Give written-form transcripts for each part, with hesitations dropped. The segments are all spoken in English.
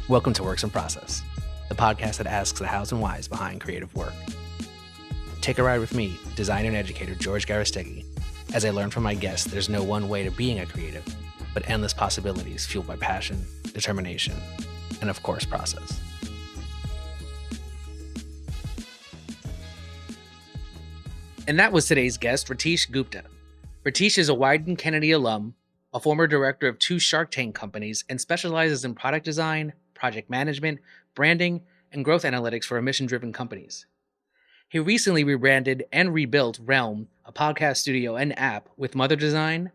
Welcome to Works in Process, the podcast that asks the hows and whys behind creative work. Take a ride with me, designer and educator George Garastegui, as I learn from my guests there's no one way to being a creative, but endless possibilities fueled by passion, determination, and of course, process. And that was today's guest, Ritesh Gupta. Ritesh is a Wieden+Kennedy alum, a former director of 2 Shark Tank companies, and specializes in product design, project management, branding, and growth analytics for emission-driven companies. He recently rebranded and rebuilt Realm, a podcast studio and app with Mother Design,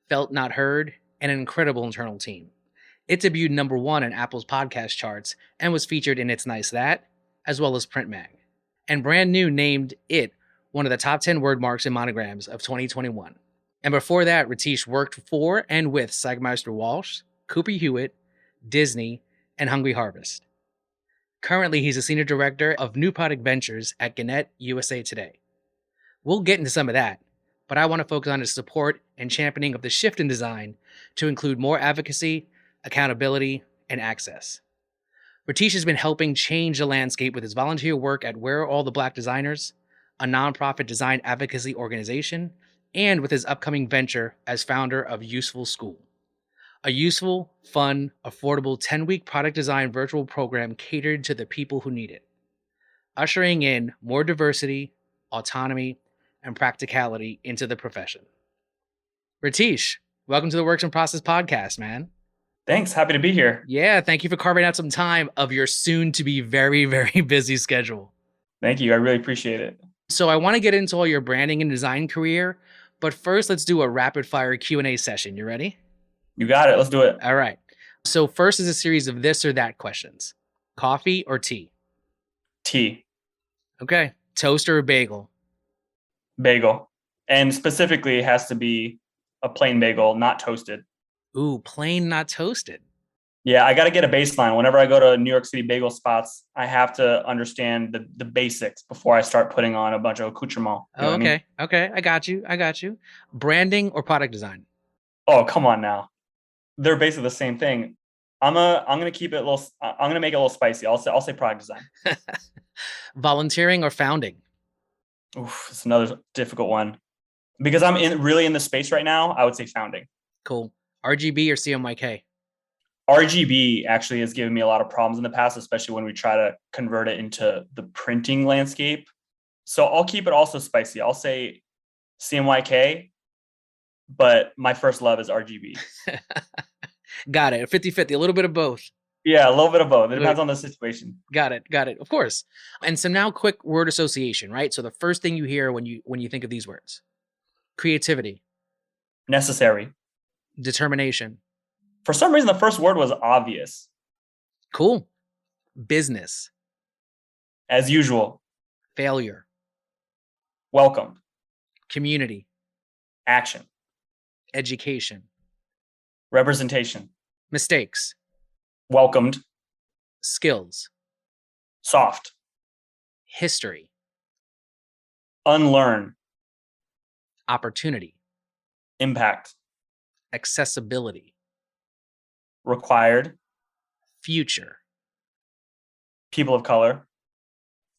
Felt Not Heard, and an incredible internal team. It debuted number 1 in Apple's podcast charts and was featured in It's Nice That, as well as Print Mag. And Brand New named it one of the top 10 word marks and monograms of 2021. And before that, Ritesh worked for and with Sagmeister Walsh, Cooper Hewitt, Disney, and Hungry Harvest. Currently, he's a senior director of new product ventures at Gannett USA Today. We'll get into some of that, but I want to focus on his support and championing of the shift in design to include more advocacy, accountability, and access. Ritesh has been helping change the landscape with his volunteer work at Where Are All the Black Designers, a nonprofit design advocacy organization, and with his upcoming venture as founder of Useful School, a useful, fun, affordable 10-week product design virtual program catered to the people who need it, ushering in more diversity, autonomy, and practicality into the profession. Ritesh, welcome to the Works in Process podcast, man. Thanks. Happy to be here. Yeah, thank you for carving out some time of your soon-to-be very, very busy schedule. Thank you. I really appreciate it. So I want to get into all your branding and design career, but first let's do a rapid-fire Q&A session. You ready? You got it. Let's do it. All right. So first is a series of this or that questions. Coffee or tea? Tea. Okay. Toast or a bagel? Bagel. And specifically, it has to be a plain bagel, not toasted. Ooh, plain, not toasted. Yeah, I got to get a baseline. Whenever I go to New York City bagel spots, I have to understand the basics before I start putting on a bunch of accoutrement. You know what I mean? Okay. I got you. Branding or product design? Oh, come on now. They're basically the same thing. I'm gonna keep it a little. I'm gonna make it a little spicy. I'll say product design. Volunteering or founding? Oof, it's another difficult one because I'm really in the space right now. I would say founding. Cool. RGB or CMYK? RGB actually has given me a lot of problems in the past, especially when we try to convert it into the printing landscape. So I'll keep it also spicy. I'll say CMYK, but my first love is RGB. Got it. 50-50, a little bit of both. Yeah, a little bit of both. It depends on the situation. Got it. Of course. And so now quick word association, right? So the first thing you hear when you think of these words. Creativity. Necessary. Determination. For some reason, the first word was obvious. Cool. Business. As usual. Failure. Welcome. Community. Action. Education. Representation. Mistakes. Welcomed. Skills. Soft. History. Unlearn. Opportunity. Impact. Accessibility. Required. Future. People of color.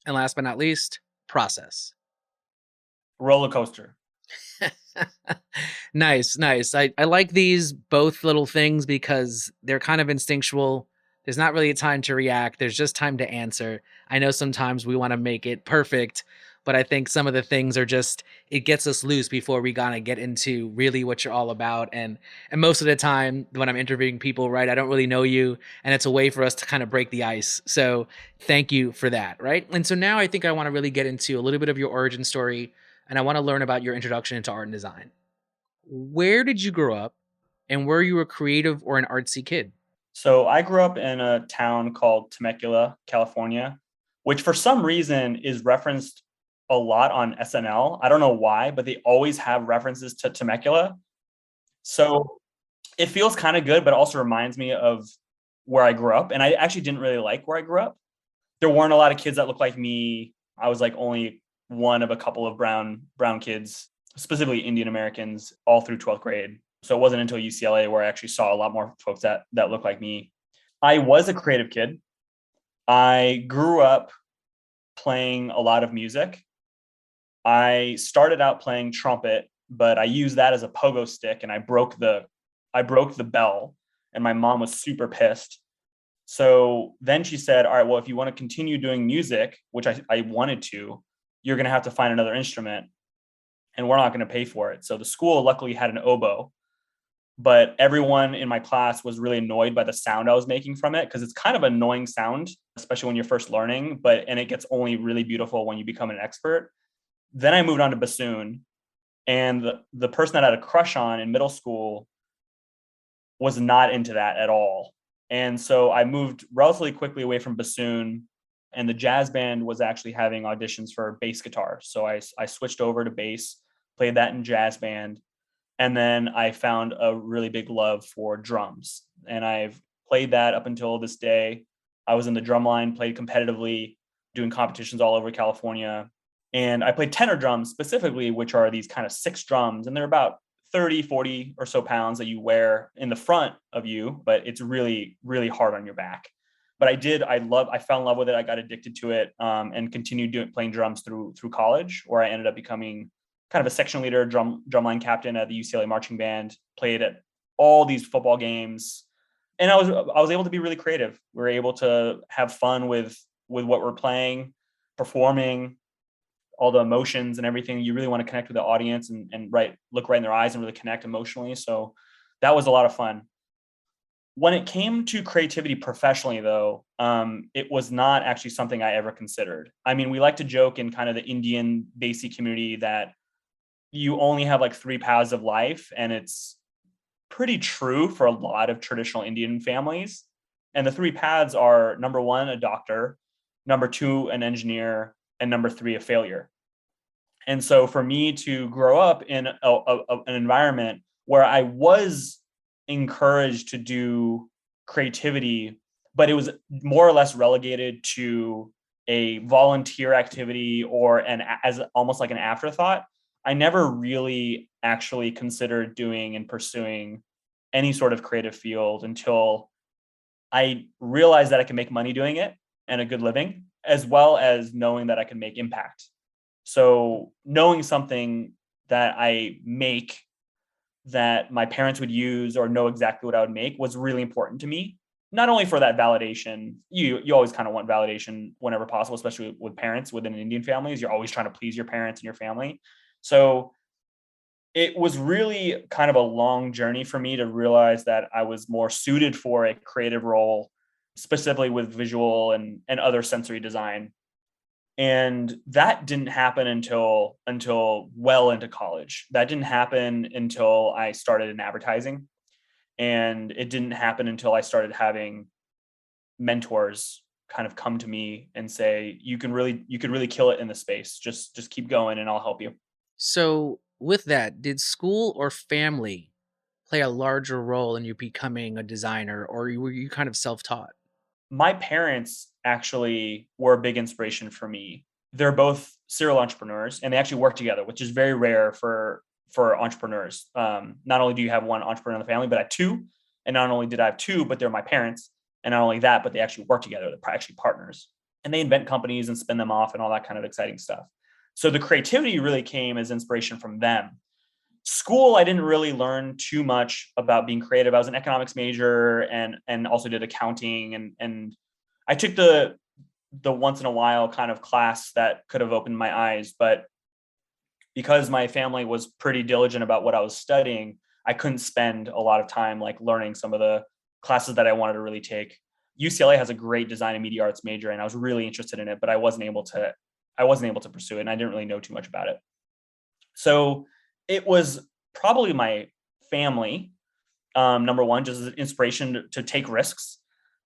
And last but not least, process. Roller coaster. Nice. I like these both little things because they're kind of instinctual. There's not really a time to react. There's just time to answer. I know sometimes we want to make it perfect, but I think some of the things are just, it gets us loose before we gotta get into really what you're all about. And most of the time when I'm interviewing people, right, I don't really know you, and it's a way for us to kind of break the ice. So thank you for that, right? And so now I think I want to really get into a little bit of your origin story, and I want to learn about your introduction into art and design. Where did you grow up, and were you a creative or an artsy kid? So I grew up in a town called Temecula, California, which for some reason is referenced a lot on SNL. I don't know why, but they always have references to Temecula. So it feels kind of good, but also reminds me of where I grew up. And I actually didn't really like where I grew up. There weren't a lot of kids that looked like me. I was like only one of a couple of brown kids, specifically Indian Americans, all through 12th grade. So it wasn't until UCLA where I actually saw a lot more folks that looked like me. I was a creative kid. I grew up playing a lot of music. I started out playing trumpet, but I used that as a pogo stick and I broke the bell, and my mom was super pissed. So then she said, all right, well, if you want to continue doing music, which I wanted to, you're going to have to find another instrument, and we're not going to pay for it. So the school luckily had an oboe, but everyone in my class was really annoyed by the sound I was making from it, because it's kind of an annoying sound, especially when you're first learning, and it gets only really beautiful when you become an expert. Then I moved on to bassoon, and the person that I had a crush on in middle school was not into that at all. And so I moved relatively quickly away from bassoon, and the jazz band was actually having auditions for bass guitar. So I switched over to bass, played that in jazz band. And then I found a really big love for drums. And I've played that up until this day. I was in the drum line, played competitively, doing competitions all over California. And I played tenor drums specifically, which are these kind of six drums. And they're about 30, 40 or so pounds that you wear in the front of you, but it's really, really hard on your back. But I fell in love with it. I got addicted to it, and continued playing drums through college, where I ended up becoming kind of a section leader, drumline captain at the UCLA marching band, played at all these football games. And I was able to be really creative. We were able to have fun with what we're playing, performing, all the emotions and everything. You really want to connect with the audience and look right in their eyes and really connect emotionally. So that was a lot of fun. When it came to creativity professionally, though, it was not actually something I ever considered. I mean, we like to joke in kind of the Indian Desi community that you only have like three paths of life, and it's pretty true for a lot of traditional Indian families. And the three paths are: number one, a doctor; number two, an engineer; and number three, a failure. And so for me to grow up in an environment where I was encouraged to do creativity, but it was more or less relegated to a volunteer activity or as almost like an afterthought, I never really actually considered doing and pursuing any sort of creative field until I realized that I can make money doing it and a good living, as well as knowing that I can make impact. So knowing something that I make that my parents would use or know exactly what I would make was really important to me. Not only for that validation, you always kind of want validation whenever possible, especially with parents within Indian families. You're always trying to please your parents and your family. So it was really kind of a long journey for me to realize that I was more suited for a creative role, specifically with visual and other sensory design. And that didn't happen until well into college. That didn't happen until I started in advertising. And it didn't happen until I started having mentors kind of come to me and say, you could really kill it in the space. Just keep going and I'll help you. So, with that, did school or family play a larger role in you becoming a designer, or were you kind of self-taught? My parents actually were a big inspiration for me. They're both serial entrepreneurs, and they actually work together, which is very rare for entrepreneurs. Not only do you have one entrepreneur in the family, but I had two. And not only did I have two, but they're my parents. And not only that, but they actually work together. They're actually partners. And they invent companies and spin them off and all that kind of exciting stuff. So the creativity really came as inspiration from them. School, I didn't really learn too much about being creative. I was an economics major and also did accounting, and I took the once in a while kind of class that could have opened my eyes, but because my family was pretty diligent about what I was studying, I couldn't spend a lot of time like learning some of the classes that I wanted to really take. UCLA has a great design and media arts major, and I was really interested in it, but I wasn't able to pursue it, and I didn't really know too much about it. So it was probably my family, number one, just as an inspiration to take risks.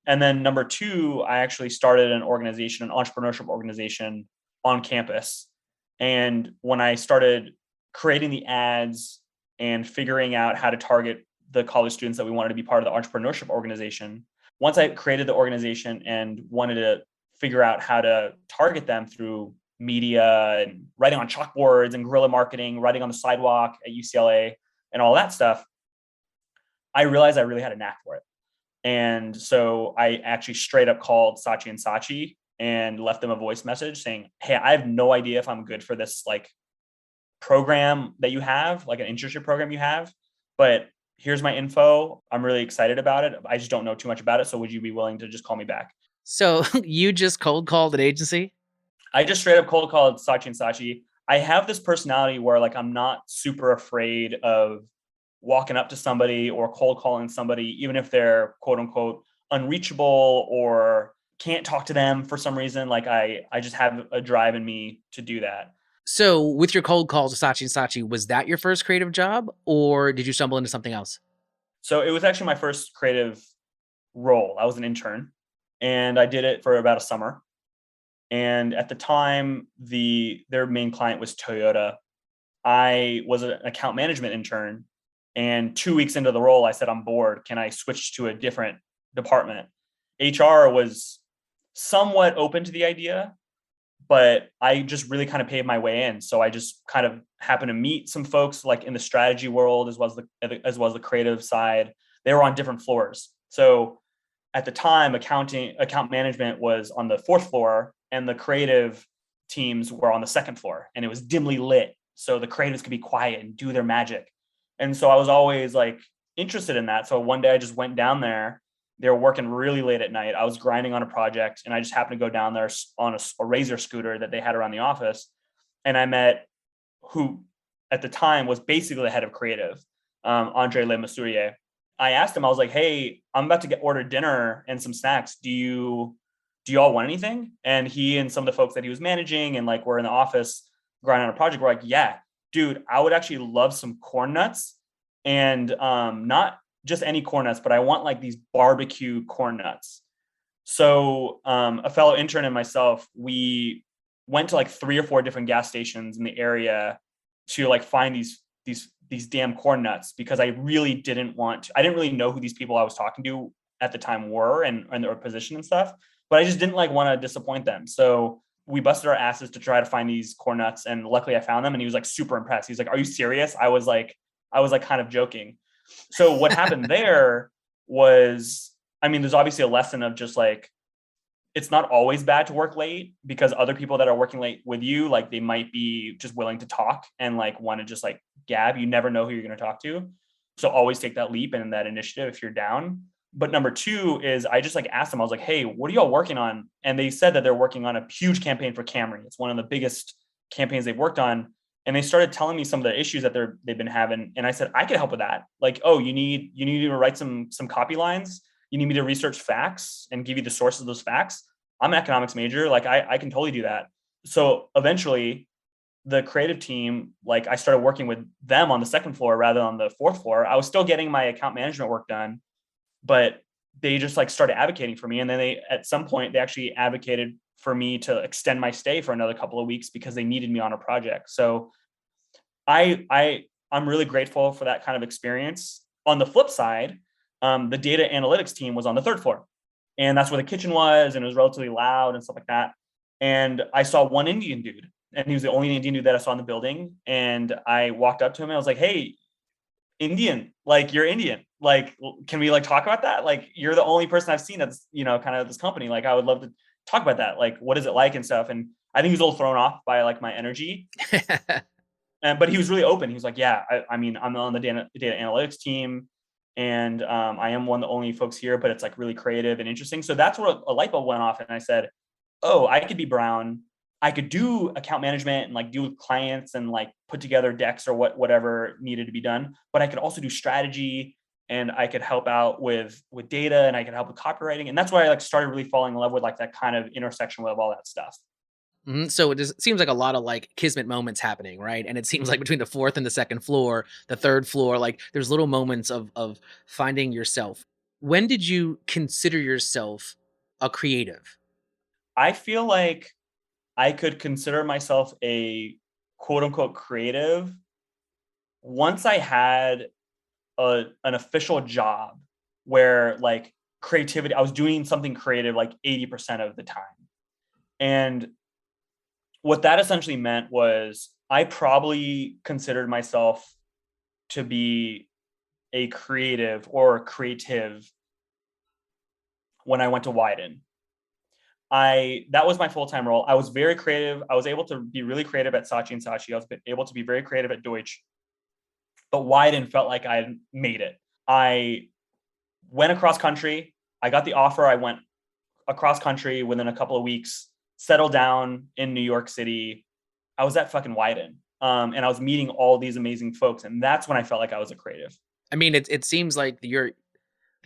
And then number two, I actually started an entrepreneurship organization on campus. And when I started creating the ads and figuring out how to target the college students that we wanted to be part of the entrepreneurship organization, once I created the organization and wanted to figure out how to target them through media and writing on chalkboards and guerrilla marketing, writing on the sidewalk at UCLA and all that stuff, I realized I really had a knack for it. And so I actually straight up called Saatchi and Saatchi and left them a voice message saying, hey, I have no idea if I'm good for this like program that you have, like an internship program you have, but here's my info. I'm really excited about it. I just don't know too much about it. So would you be willing to just call me back? So you just cold called an agency? I just straight up cold called Saatchi and Saatchi. I have this personality where like I'm not super afraid of walking up to somebody or cold calling somebody, even if they're quote unquote unreachable or can't talk to them for some reason. Like I just have a drive in me to do that. So with your cold call to Saatchi and Saatchi, was that your first creative job or did you stumble into something else? So it was actually my first creative role. I was an intern and I did it for about a summer. And at the time, their main client was Toyota. I was an account management intern. And 2 weeks into the role, I said, I'm bored. Can I switch to a different department? HR was somewhat open to the idea, but I just really kind of paved my way in. So I just kind of happened to meet some folks like in the strategy world as well as the creative side. They were on different floors. So at the time, account management was on the fourth floor, and the creative teams were on the second floor, and it was dimly lit. So the creatives could be quiet and do their magic. And so I was always like interested in that. So one day I just went down there. They were working really late at night. I was grinding on a project, and I just happened to go down there on a Razor scooter that they had around the office. And I met who at the time was basically the head of creative, Andre Le Masurier. I asked him, I was like, hey, I'm about to get ordered dinner and some snacks. Do you all want anything? And he and some of the folks that he was managing and like were in the office grinding on a project were like, yeah, dude, I would actually love some corn nuts, and not just any corn nuts, but I want like these barbecue corn nuts. So a fellow intern and myself, we went to like 3 or 4 different gas stations in the area to like find these damn corn nuts, because I really didn't want to, I didn't really know who these people I was talking to at the time were and their position and stuff, but I just didn't like want to disappoint them. So we busted our asses to try to find these corn nuts, and luckily I found them, and he was like super impressed. He's like, are you serious? I was like kind of joking. So what happened there was, I mean, there's obviously a lesson of just like, it's not always bad to work late, because other people that are working late with you, like they might be just willing to talk and like want to just like gab. You never know who you're going to talk to. So always take that leap and that initiative if you're down. But number two is I just like asked them, I was like, hey, what are y'all working on? And they said that they're working on a huge campaign for Camry. It's one of the biggest campaigns they've worked on. And they started telling me some of the issues that they've been having. And I said, I could help with that. Like, oh, you need to write some copy lines. You need me to research facts and give you the sources of those facts. I'm an economics major. Like I can totally do that. So eventually the creative team, like I started working with them on the second floor rather than on the fourth floor. I was still getting my account management work done, but they just like started advocating for me. And then at some point they actually advocated for me to extend my stay for another couple of weeks because they needed me on a project. So I'm really grateful for that kind of experience. On the flip side, the data analytics team was on the third floor, and that's where the kitchen was, and it was relatively loud and stuff like that. And I saw one Indian dude, and he was the only Indian dude that I saw in the building. And I walked up to him and I was like, hey, Indian, like you're Indian. Like, can we like talk about that? Like, you're the only person I've seen that's, kind of this company. Like, I would love to talk about that. Like, what is it like and stuff? And I think he was a little thrown off by like my energy. But he was really open. He was like, yeah, I mean, I'm on the data analytics team, and I am one of the only folks here, but it's like really creative and interesting. So that's where a light bulb went off. And I said, oh, I could be Brown. I could do account management and like deal with clients and like put together decks or whatever needed to be done. But I could also do strategy, and I could help out with data, and I could help with copywriting. And that's why I like started really falling in love with like that kind of intersection with all that stuff. So it seems like a lot of like kismet moments happening, right? And it seems like between the fourth and the second floor, the third floor, like there's little moments of finding yourself. When did you consider yourself a creative? I feel like I could consider myself a quote unquote creative once I had an official job where like creativity, I was doing something creative like 80% of the time. And what that essentially meant was I probably considered myself to be a creative or creative when I went to Wieden. That was my full-time role. I was very creative. I was able to be really creative at Saatchi and Saatchi. I was able to be very creative at Deutsch, but Wieden felt like I had made it. I went across country. I got the offer. I went across country within a couple of weeks, settled down in New York City. I was at fucking Wieden. And I was meeting all these amazing folks. And that's when I felt like I was a creative. I mean, it seems like the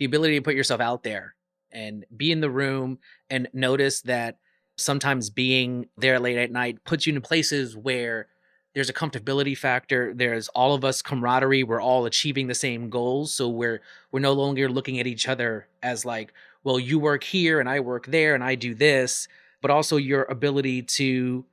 ability to put yourself out there and be in the room and notice that sometimes being there late at night puts you in places where there's a comfortability factor. There's all of us camaraderie. We're all achieving the same goals. So we're no longer looking at each other as like, well, you work here and I work there and I do this, but also your ability to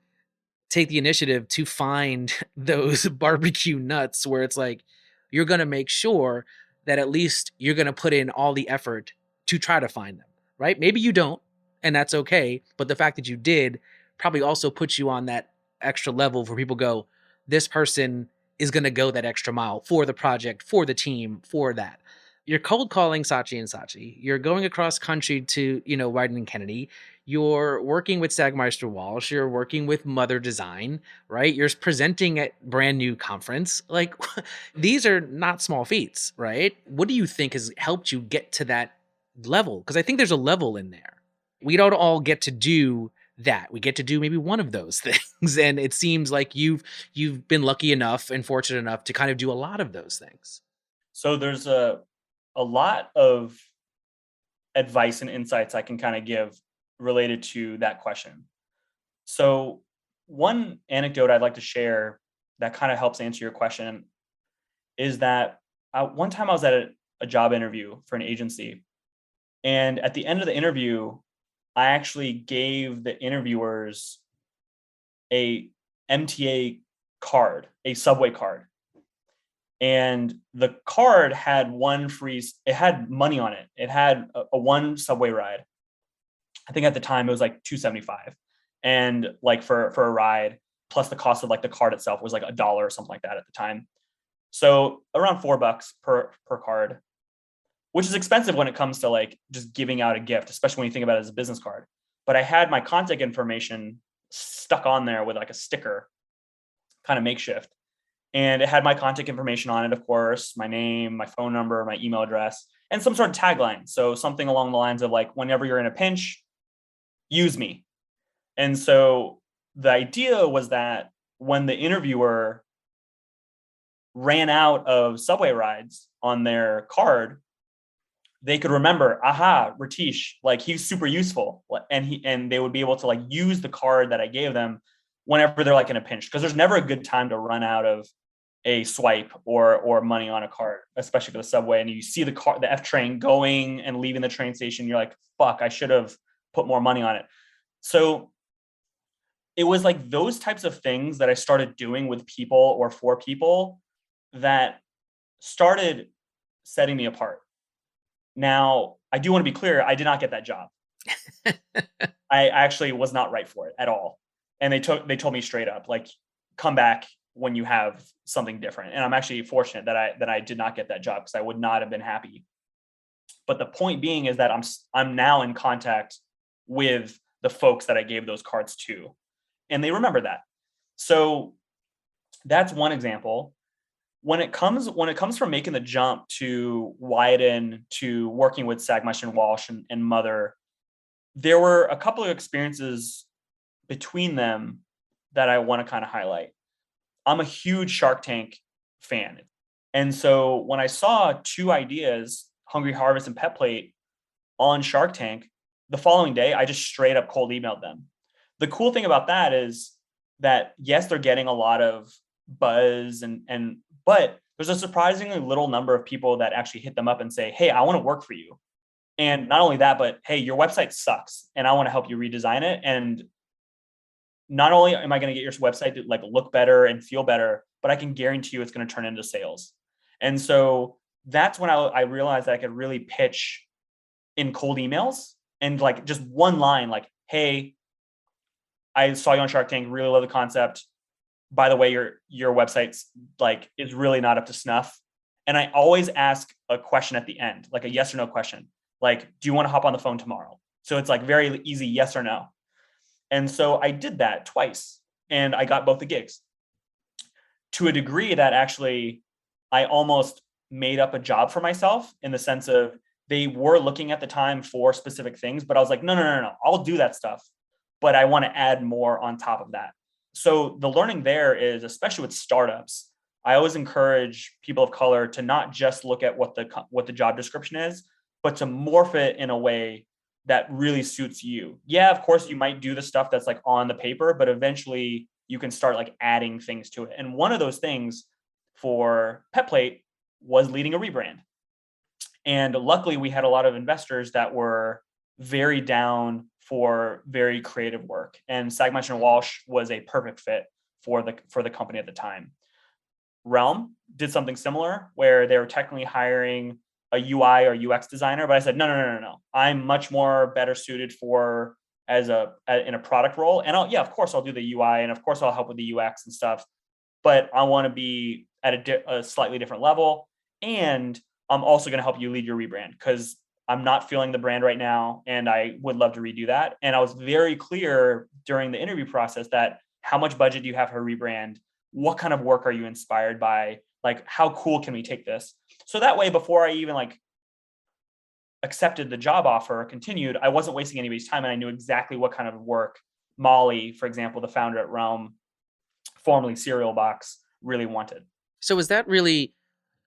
take the initiative to find those barbecue nuts where it's like you're going to make sure that at least you're going to put in all the effort to try to find them, right? Maybe you don't, and that's okay. But the fact that you did probably also puts you on that extra level where people go, this person is going to go that extra mile for the project, for the team, for that. You're cold calling Saatchi and Saatchi. You're going across country to, Wieden+Kennedy. You're working with Sagmeister Walsh. You're working with Mother Design, right? You're presenting at brand new conference. Like these are not small feats, right? What do you think has helped you get to that level? Because I think there's a level in there. We don't all get to do that. We get to do maybe one of those things. And it seems like you've been lucky enough and fortunate enough to kind of do a lot of those things. So there's a lot of advice and insights I can kind of give related to that question. So one anecdote I'd like to share that kind of helps answer your question is that one time I was at a job interview for an agency. And at the end of the interview, I actually gave the interviewers a MTA card, a subway card. And the card had it had money on it. It had a one subway ride. I think at the time it was like $2.75. And like for a ride, plus the cost of like the card itself was like $1 or something like that at the time. So around $4 per card, which is expensive when it comes to like just giving out a gift, especially when you think about it as a business card. But I had my contact information stuck on there with like a sticker, kind of makeshift. And it had my contact information on it, of course, my name, my phone number, my email address, and some sort of tagline. So something along the lines of like, whenever you're in a pinch, use me. And so the idea was that when the interviewer ran out of subway rides on their card, they could remember, aha, Ritesh, like he's super useful. And they would be able to like use the card that I gave them whenever they're like in a pinch, because there's never a good time to run out of a swipe or money on a card, especially for the subway. And you see the F train going and leaving the train station. You're like, fuck, I should have put more money on it. So it was like those types of things that I started doing with people or for people that started setting me apart. Now, I do want to be clear. I did not get that job. I actually was not right for it at all. And they told me straight up, like, come back when you have something different. And I'm actually fortunate that I did not get that job, because I would not have been happy. But the point being is that I'm now in contact with the folks that I gave those cards to, and they remember that. So that's one example. When it comes from making the jump to Wieden to working with Sagmeister and Walsh and Mother, there were a couple of experiences between them that I want to kind of highlight. I'm a huge Shark Tank fan. And so when I saw two ideas, Hungry Harvest and Pet Plate, on Shark Tank, the following day, I just straight up cold emailed them. The cool thing about that is that, yes, they're getting a lot of buzz but there's a surprisingly little number of people that actually hit them up and say, hey, I want to work for you. And not only that, but hey, your website sucks and I want to help you redesign it. And not only am I going to get your website to like look better and feel better, but I can guarantee you it's going to turn into sales. And so that's when I realized that I could really pitch in cold emails and like just one line, like, hey, I saw you on Shark Tank, really love the concept. By the way, your website's like is really not up to snuff. And I always ask a question at the end, like a yes or no question. Like, do you want to hop on the phone tomorrow? So it's like very easy, yes or no. And so I did that twice and I got both the gigs. To a degree that actually I almost made up a job for myself, in the sense of they were looking at the time for specific things, but I was like, no, I'll do that stuff, but I want to add more on top of that. So the learning there is, especially with startups, I always encourage people of color to not just look at what the job description is, but to morph it in a way that really suits you. Yeah, of course you might do the stuff that's like on the paper, but eventually you can start like adding things to it. And one of those things for PetPlate was leading a rebrand. And luckily we had a lot of investors that were very down for very creative work. And Sagmesh and Walsh was a perfect fit for the company at the time. Realm did something similar where they were technically hiring a UI or UX designer, but I said, no. I'm much more better suited for in a product role. And of course I'll do the UI, and of course I'll help with the UX and stuff, but I want to be at a slightly different level. And I'm also going to help you lead your rebrand because I'm not feeling the brand right now, and I would love to redo that. And I was very clear during the interview process that how much budget do you have for rebrand? What kind of work are you inspired by? Like, how cool can we take this? So that way, before I even like accepted the job offer or continued, I wasn't wasting anybody's time, and I knew exactly what kind of work Molly, for example, the founder at Realm, formerly Cereal Box, really wanted. So is that really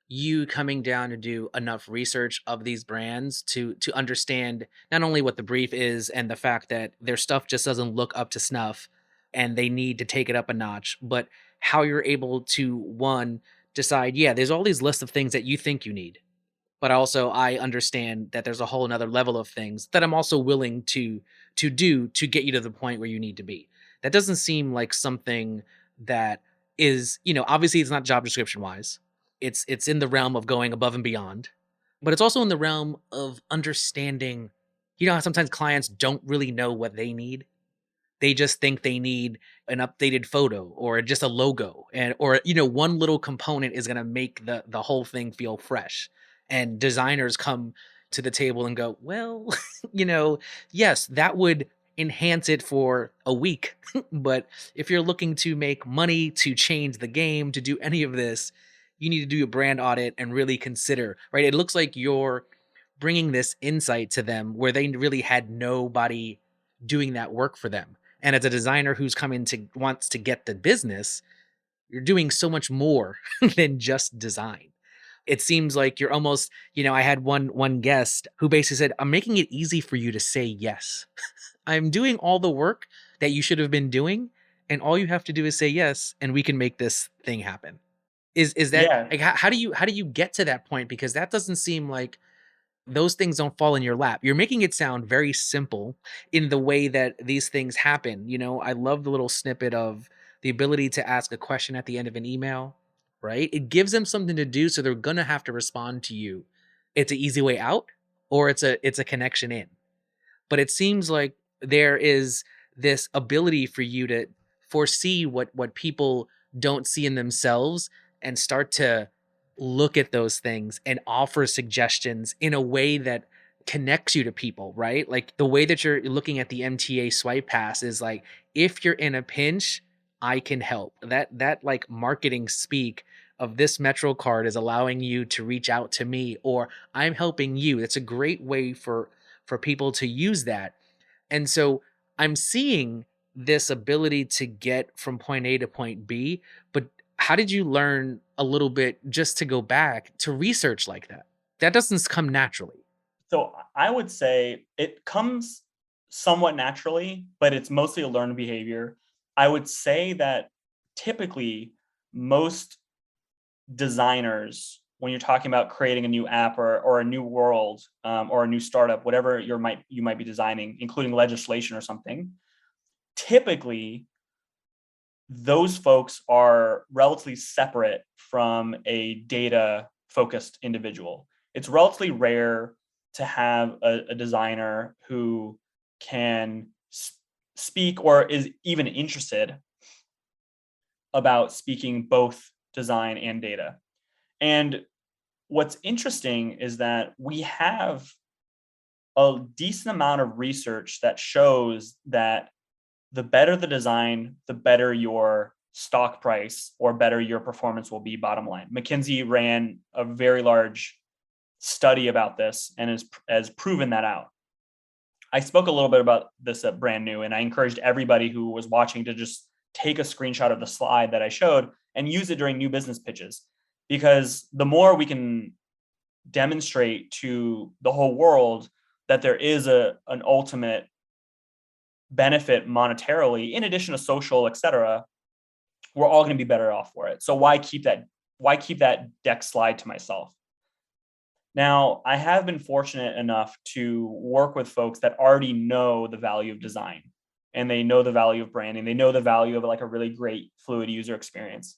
you coming down to do enough research of these brands to understand not only what the brief is and the fact that their stuff just doesn't look up to snuff and they need to take it up a notch, but how you're able to, one, decide, yeah, there's all these lists of things that you think you need, but also I understand that there's a whole another level of things that I'm also willing to do to get you to the point where you need to be. That doesn't seem like something that is, obviously it's not job description wise. It's in the realm of going above and beyond, but it's also in the realm of understanding, how sometimes clients don't really know what they need. They just think they need an updated photo or just a logo, and or one little component is going to make the whole thing feel fresh. And designers come to the table and go, well, yes, that would enhance it for a week, but if you're looking to make money, to change the game, to do any of this, you need to do a brand audit and really consider, right? It looks like you're bringing this insight to them where they really had nobody doing that work for them. And as a designer who's coming to wants to get the business, you're doing so much more than just design. It seems like you're almost, I had one guest who basically said, I'm making it easy for you to say yes. I'm doing all the work that you should have been doing, and all you have to do is say yes, and we can make this thing happen. Is that Yeah. like how do you get to that point? Because that doesn't seem like those things don't fall in your lap. You're making it sound very simple in the way that these things happen. I love the little snippet of the ability to ask a question at the end of an email, right? It gives them something to do, so they're gonna have to respond to you. It's an easy way out, or it's a connection in. But it seems like there is this ability for you to foresee what people don't see in themselves and start to look at those things and offer suggestions in a way that connects you to people, right? Like the way that you're looking at the MTA swipe pass is like, if you're in a pinch, I can help. That like marketing speak of this Metro card is allowing you to reach out to me, or I'm helping you. That's a great way for people to use that. And so I'm seeing this ability to get from point A to point B, but how did you learn a little bit just to go back to research like that? That doesn't come naturally. So I would say it comes somewhat naturally, but it's mostly a learned behavior. I would say that typically most designers, when you're talking about creating a new app or a new world, or a new startup, whatever you might be designing, including legislation or something, typically those folks are relatively separate from a data focused individual. It's relatively rare to have a designer who can speak or is even interested about speaking both design and data. And what's interesting is that we have a decent amount of research that shows that the better the design, the better your stock price or better your performance will be, bottom line. McKinsey ran a very large study about this and has proven that out. I spoke a little bit about this at Brand New, and I encouraged everybody who was watching to just take a screenshot of the slide that I showed and use it during new business pitches. Because the more we can demonstrate to the whole world that there is an ultimate benefit monetarily, in addition to social, et cetera, we're all going to be better off for it. So why keep that deck slide to myself? Now, I have been fortunate enough to work with folks that already know the value of design, and they know the value of branding. They know the value of like a really great fluid user experience,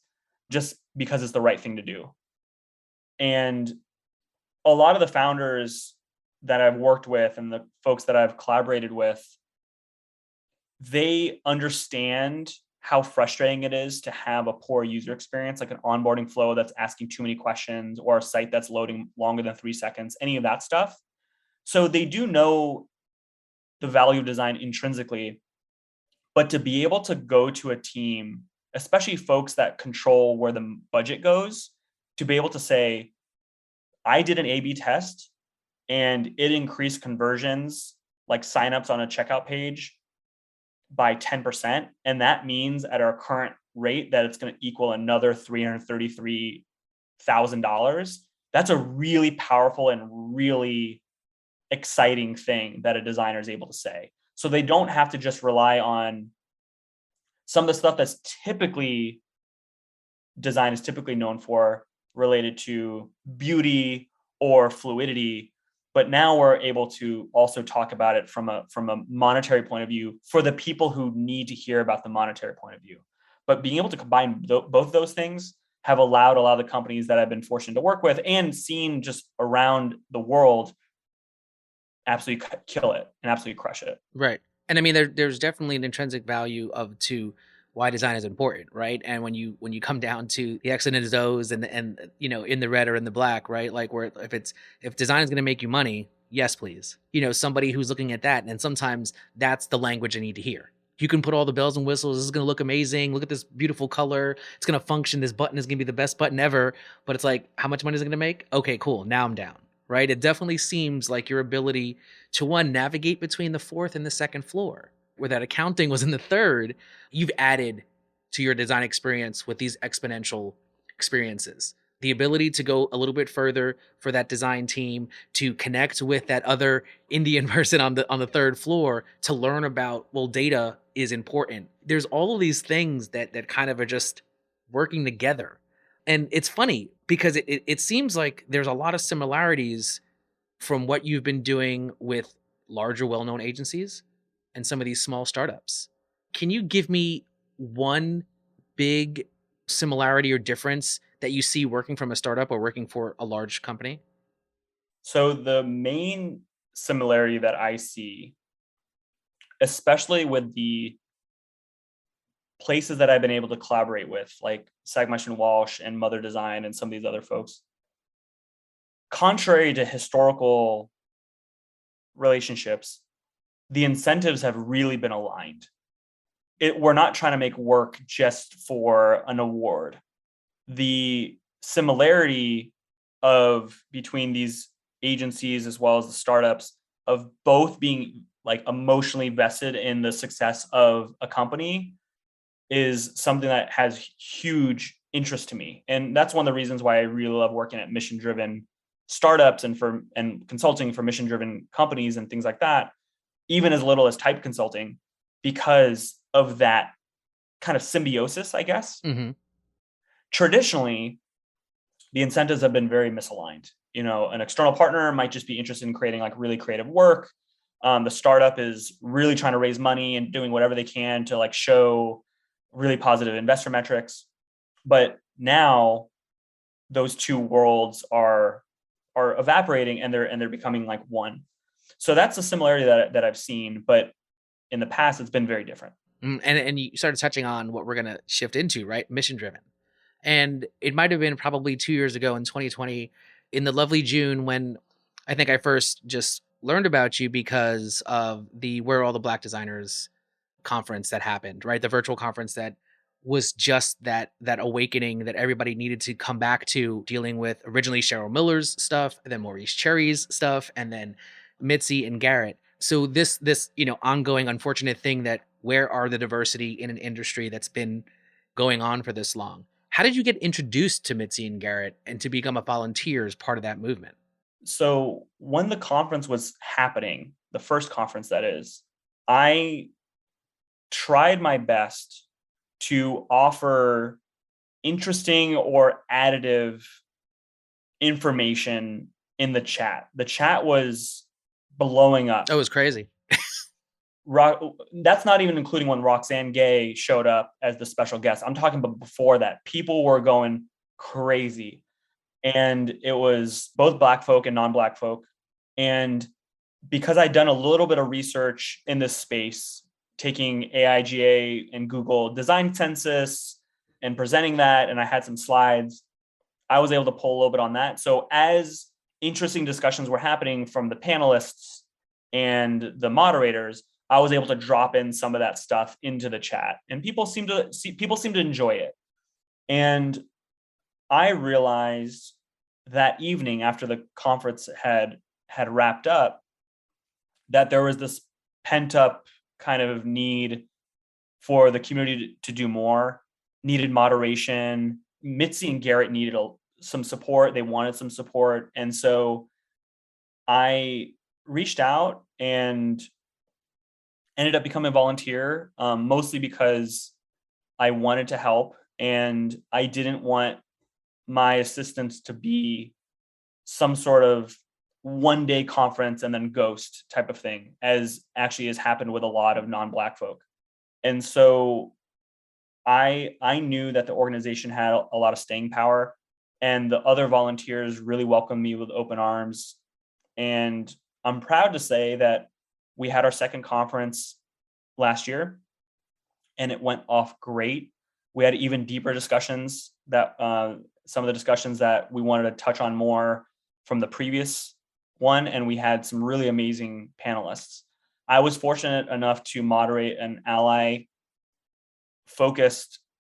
just because it's the right thing to do. And a lot of the founders that I've worked with and the folks that I've collaborated with, they understand how frustrating it is to have a poor user experience, like an onboarding flow that's asking too many questions or a site that's loading longer than 3 seconds, any of that stuff. So they do know the value of design intrinsically, but to be able to go to a team, especially folks that control where the budget goes, to be able to say, I did an A/B test and it increased conversions, like signups on a checkout page, by 10%. And that means at our current rate that it's going to equal another $333,000. That's a really powerful and really exciting thing that a designer is able to say. So they don't have to just rely on some of the stuff that's typically design is typically known for, related to beauty or fluidity. But now we're able to also talk about it from a monetary point of view for the people who need to hear about the monetary point of view. But being able to combine both those things have allowed a lot of the companies that I've been fortunate to work with and seen just around the world absolutely kill it and absolutely crush it. Right. And I mean, there's definitely an intrinsic value to why design is important, right? And when you come down to the X and the O's and in the red or in the black, right? Like where if design is going to make you money, yes, please. Somebody who's looking at that, and sometimes that's the language I need to hear. You can put all the bells and whistles. This is going to look amazing. Look at this beautiful color. It's going to function. This button is going to be the best button ever. But it's like, how much money is it going to make? Okay, cool. Now I'm down, right? It definitely seems like your ability to navigate between the fourth and the second floor, where that accounting was in the third, you've added to your design experience with these exponential experiences. The ability to go a little bit further for that design team, to connect with that other Indian person on the third floor, to learn about, well, data is important. There's all of these things that kind of are just working together. And it's funny because it seems like there's a lot of similarities from what you've been doing with larger, well-known agencies and some of these small startups. Can you give me one big similarity or difference that you see working from a startup or working for a large company? So the main similarity that I see, especially with the places that I've been able to collaborate with, like Sagmesh and Walsh and Mother Design and some of these other folks, contrary to historical relationships, the incentives have really been aligned. We're not trying to make work just for an award. The similarity between these agencies as well as the startups of both being like emotionally vested in the success of a company is something that has huge interest to me. And that's one of the reasons why I really love working at mission-driven startups and consulting for mission-driven companies and things like that, even as little as type consulting, because of that kind of symbiosis, I guess. Mm-hmm. Traditionally, the incentives have been very misaligned. An external partner might just be interested in creating like really creative work. The startup is really trying to raise money and doing whatever they can to like show really positive investor metrics. But now those two worlds are evaporating and they're becoming like one. So that's a similarity that I've seen, but in the past it's been very different. And you started touching on what we're going to shift into, right? Mission driven. And it might have been probably 2 years ago in 2020, in the lovely June, when I think I first just learned about you because of the Where Are All the Black Designers conference that happened, right? The virtual conference that was just that awakening that everybody needed to come back to, dealing with originally Cheryl Miller's stuff, and then Maurice Cherry's stuff, and then Mitzi and Garrett. So this ongoing unfortunate thing, that where are the diversity in an industry that's been going on for this long? How did you get introduced to Mitzi and Garrett and to become a volunteer as part of that movement? So when the conference was happening, the first conference that is, I tried my best to offer interesting or additive information in the chat. The chat was blowing up. That was crazy. That's not even including when Roxane Gay showed up as the special guest. I'm talking about before that. People were going crazy. And it was both Black folk and non-Black folk. And because I'd done a little bit of research in this space, taking AIGA and Google design census and presenting that, and I had some slides, I was able to pull a little bit on that. So as interesting discussions were happening from the panelists and the moderators, I was able to drop in some of that stuff into the chat, and people seem to enjoy it. And I realized that evening, after the conference had wrapped up, that there was this pent up kind of need for the community to do more, needed moderation. Mitzi and Garrett needed some support. They wanted some support. And so I reached out and ended up becoming a volunteer, mostly because I wanted to help, and I didn't want my assistance to be some sort of one-day conference and then ghost type of thing, as actually has happened with a lot of non-Black folk. And so I knew that the organization had a lot of staying power, and the other volunteers really welcomed me with open arms. And I'm proud to say that we had our second conference last year, and it went off great. We had even deeper discussions, that some of the discussions that we wanted to touch on more from the previous one, and we had some really amazing panelists. I was fortunate enough to moderate an ally-focused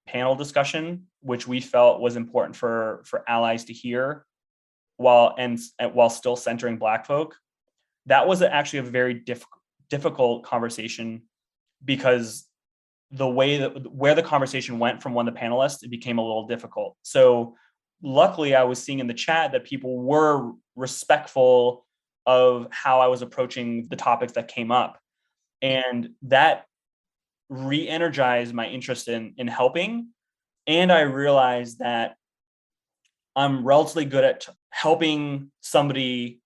panel discussion, which we felt was important for allies to hear, while still centering Black folk. That was actually a very difficult conversation, because the way where the conversation went from one of the panelists, it became a little difficult. So luckily, I was seeing in the chat that people were respectful of how I was approaching the topics that came up, and that re-energized my interest in helping. And I realized that I'm relatively good at helping somebody,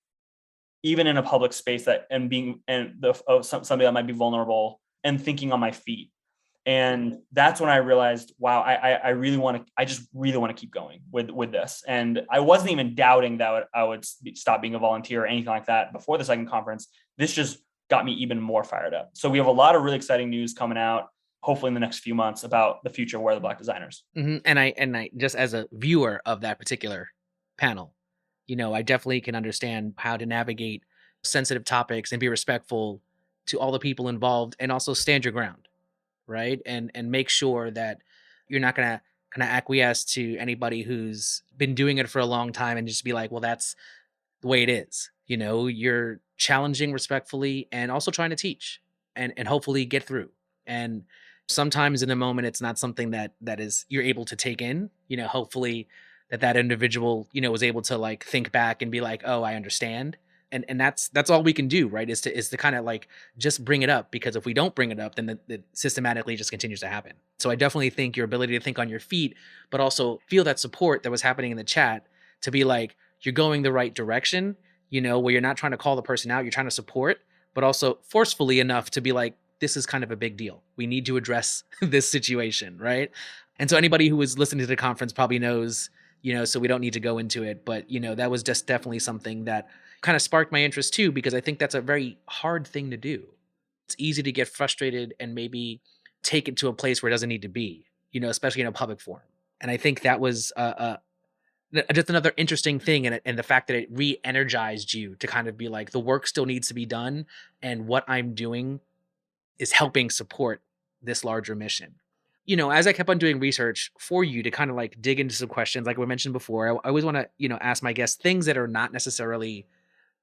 even in a public space, somebody that might be vulnerable, and thinking on my feet. And that's when I realized, wow, I just really want to keep going with this. And I wasn't even doubting that I would stop being a volunteer or anything like that before the second conference. This just got me even more fired up. So we have a lot of really exciting news coming out, hopefully in the next few months, about the future of Where Are the Black Designers. Mm-hmm. And I just, as a viewer of that particular panel, I definitely can understand how to navigate sensitive topics and be respectful to all the people involved, and also stand your ground, right? And make sure that you're not gonna kind of acquiesce to anybody who's been doing it for a long time and just be like, well, that's the way it is. You're challenging respectfully, and also trying to teach and hopefully get through. And sometimes in a moment, it's not something that is you're able to take in. Hopefully that individual was able to like think back and be like, oh, I understand. And that's all we can do, right? Is to kind of like just bring it up, because if we don't bring it up, then it systematically just continues to happen. So I definitely think your ability to think on your feet, but also feel that support that was happening in the chat, to be like, you're going the right direction, where you're not trying to call the person out, you're trying to support, but also forcefully enough to be like, this is kind of a big deal. We need to address this situation, right? And so anybody who was listening to the conference probably knows, so we don't need to go into it, but that was just definitely something that kind of sparked my interest too, because I think that's a very hard thing to do. It's easy to get frustrated and maybe take it to a place where it doesn't need to be, especially in a public forum. And I think that was just another interesting thing, and the fact that it re-energized you to kind of be like, the work still needs to be done, and what I'm doing is helping support this larger mission. As I kept on doing research for you to kind of like dig into some questions, like we mentioned before, I always want to, ask my guests things that are not necessarily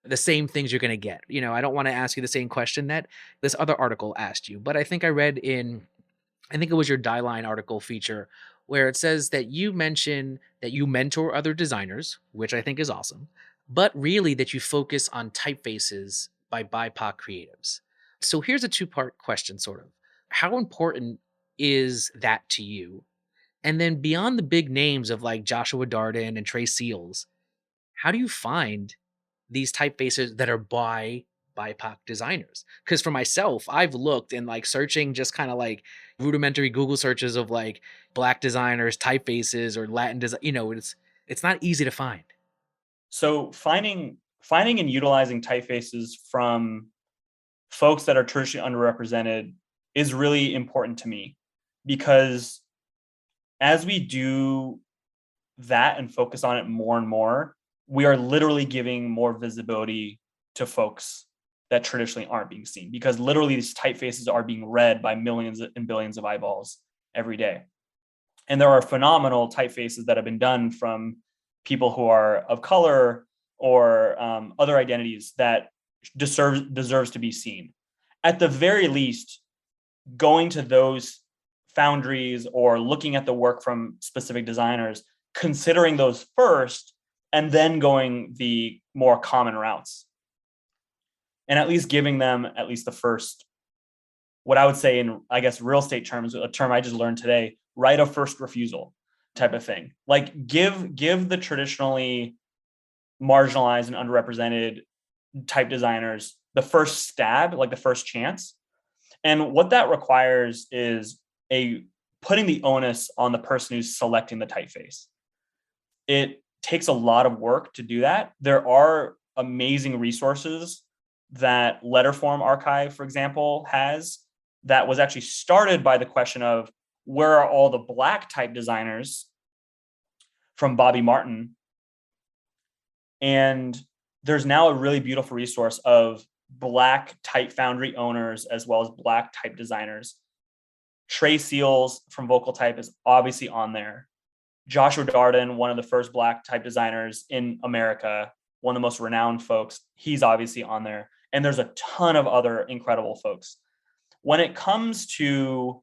the same things you're going to get. I don't want to ask you the same question that this other article asked you, but I think I read I think it was your Dieline article feature where it says that you mention that you mentor other designers, which I think is awesome, but really that you focus on typefaces by BIPOC creatives. So here's a two-part question, sort of. How important is that to you? And then beyond the big names of like Joshua Darden and Trey Seals, how do you find these typefaces that are by BIPOC designers? Because for myself, I've looked and like searching just kind of like rudimentary Google searches of like black designers, typefaces, or Latin design. It's not easy to find. So finding and utilizing typefaces from folks that are traditionally underrepresented is really important to me, because as we do that and focus on it more and more, we are literally giving more visibility to folks that traditionally aren't being seen, because literally these typefaces are being read by millions and billions of eyeballs every day. And there are phenomenal typefaces that have been done from people who are of color or other identities that deserves to be seen. At the very least, going to those foundries or looking at the work from specific designers, considering those first, and then going the more common routes. And at least giving them at least the first, what I would say in, I guess, real estate terms, a term I just learned today, right of first refusal type of thing. Like give the traditionally marginalized and underrepresented type designers the first stab, like the first chance. And what that requires is putting the onus on the person who's selecting the typeface. It takes a lot of work to do that. There are amazing resources that Letterform Archive, for example, has, that was actually started by the question of where are all the black type designers from Bobby Martin? And there's now a really beautiful resource of black type foundry owners as well as black type designers. Trey Seals from Vocal Type is obviously on there. Joshua Darden, one of the first black type designers in America, one of the most renowned folks, he's obviously on there. And there's a ton of other incredible folks. When it comes to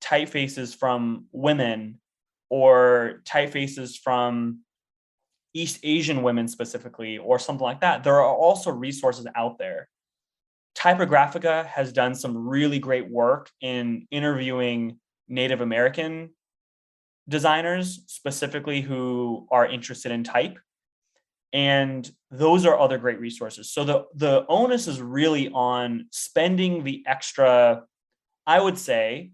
typefaces from women or typefaces from East Asian women specifically, or something like that, there are also resources out there. Typographica has done some really great work in interviewing Native American designers, specifically who are interested in type. And those are other great resources. So the onus is really on spending the extra, I would say,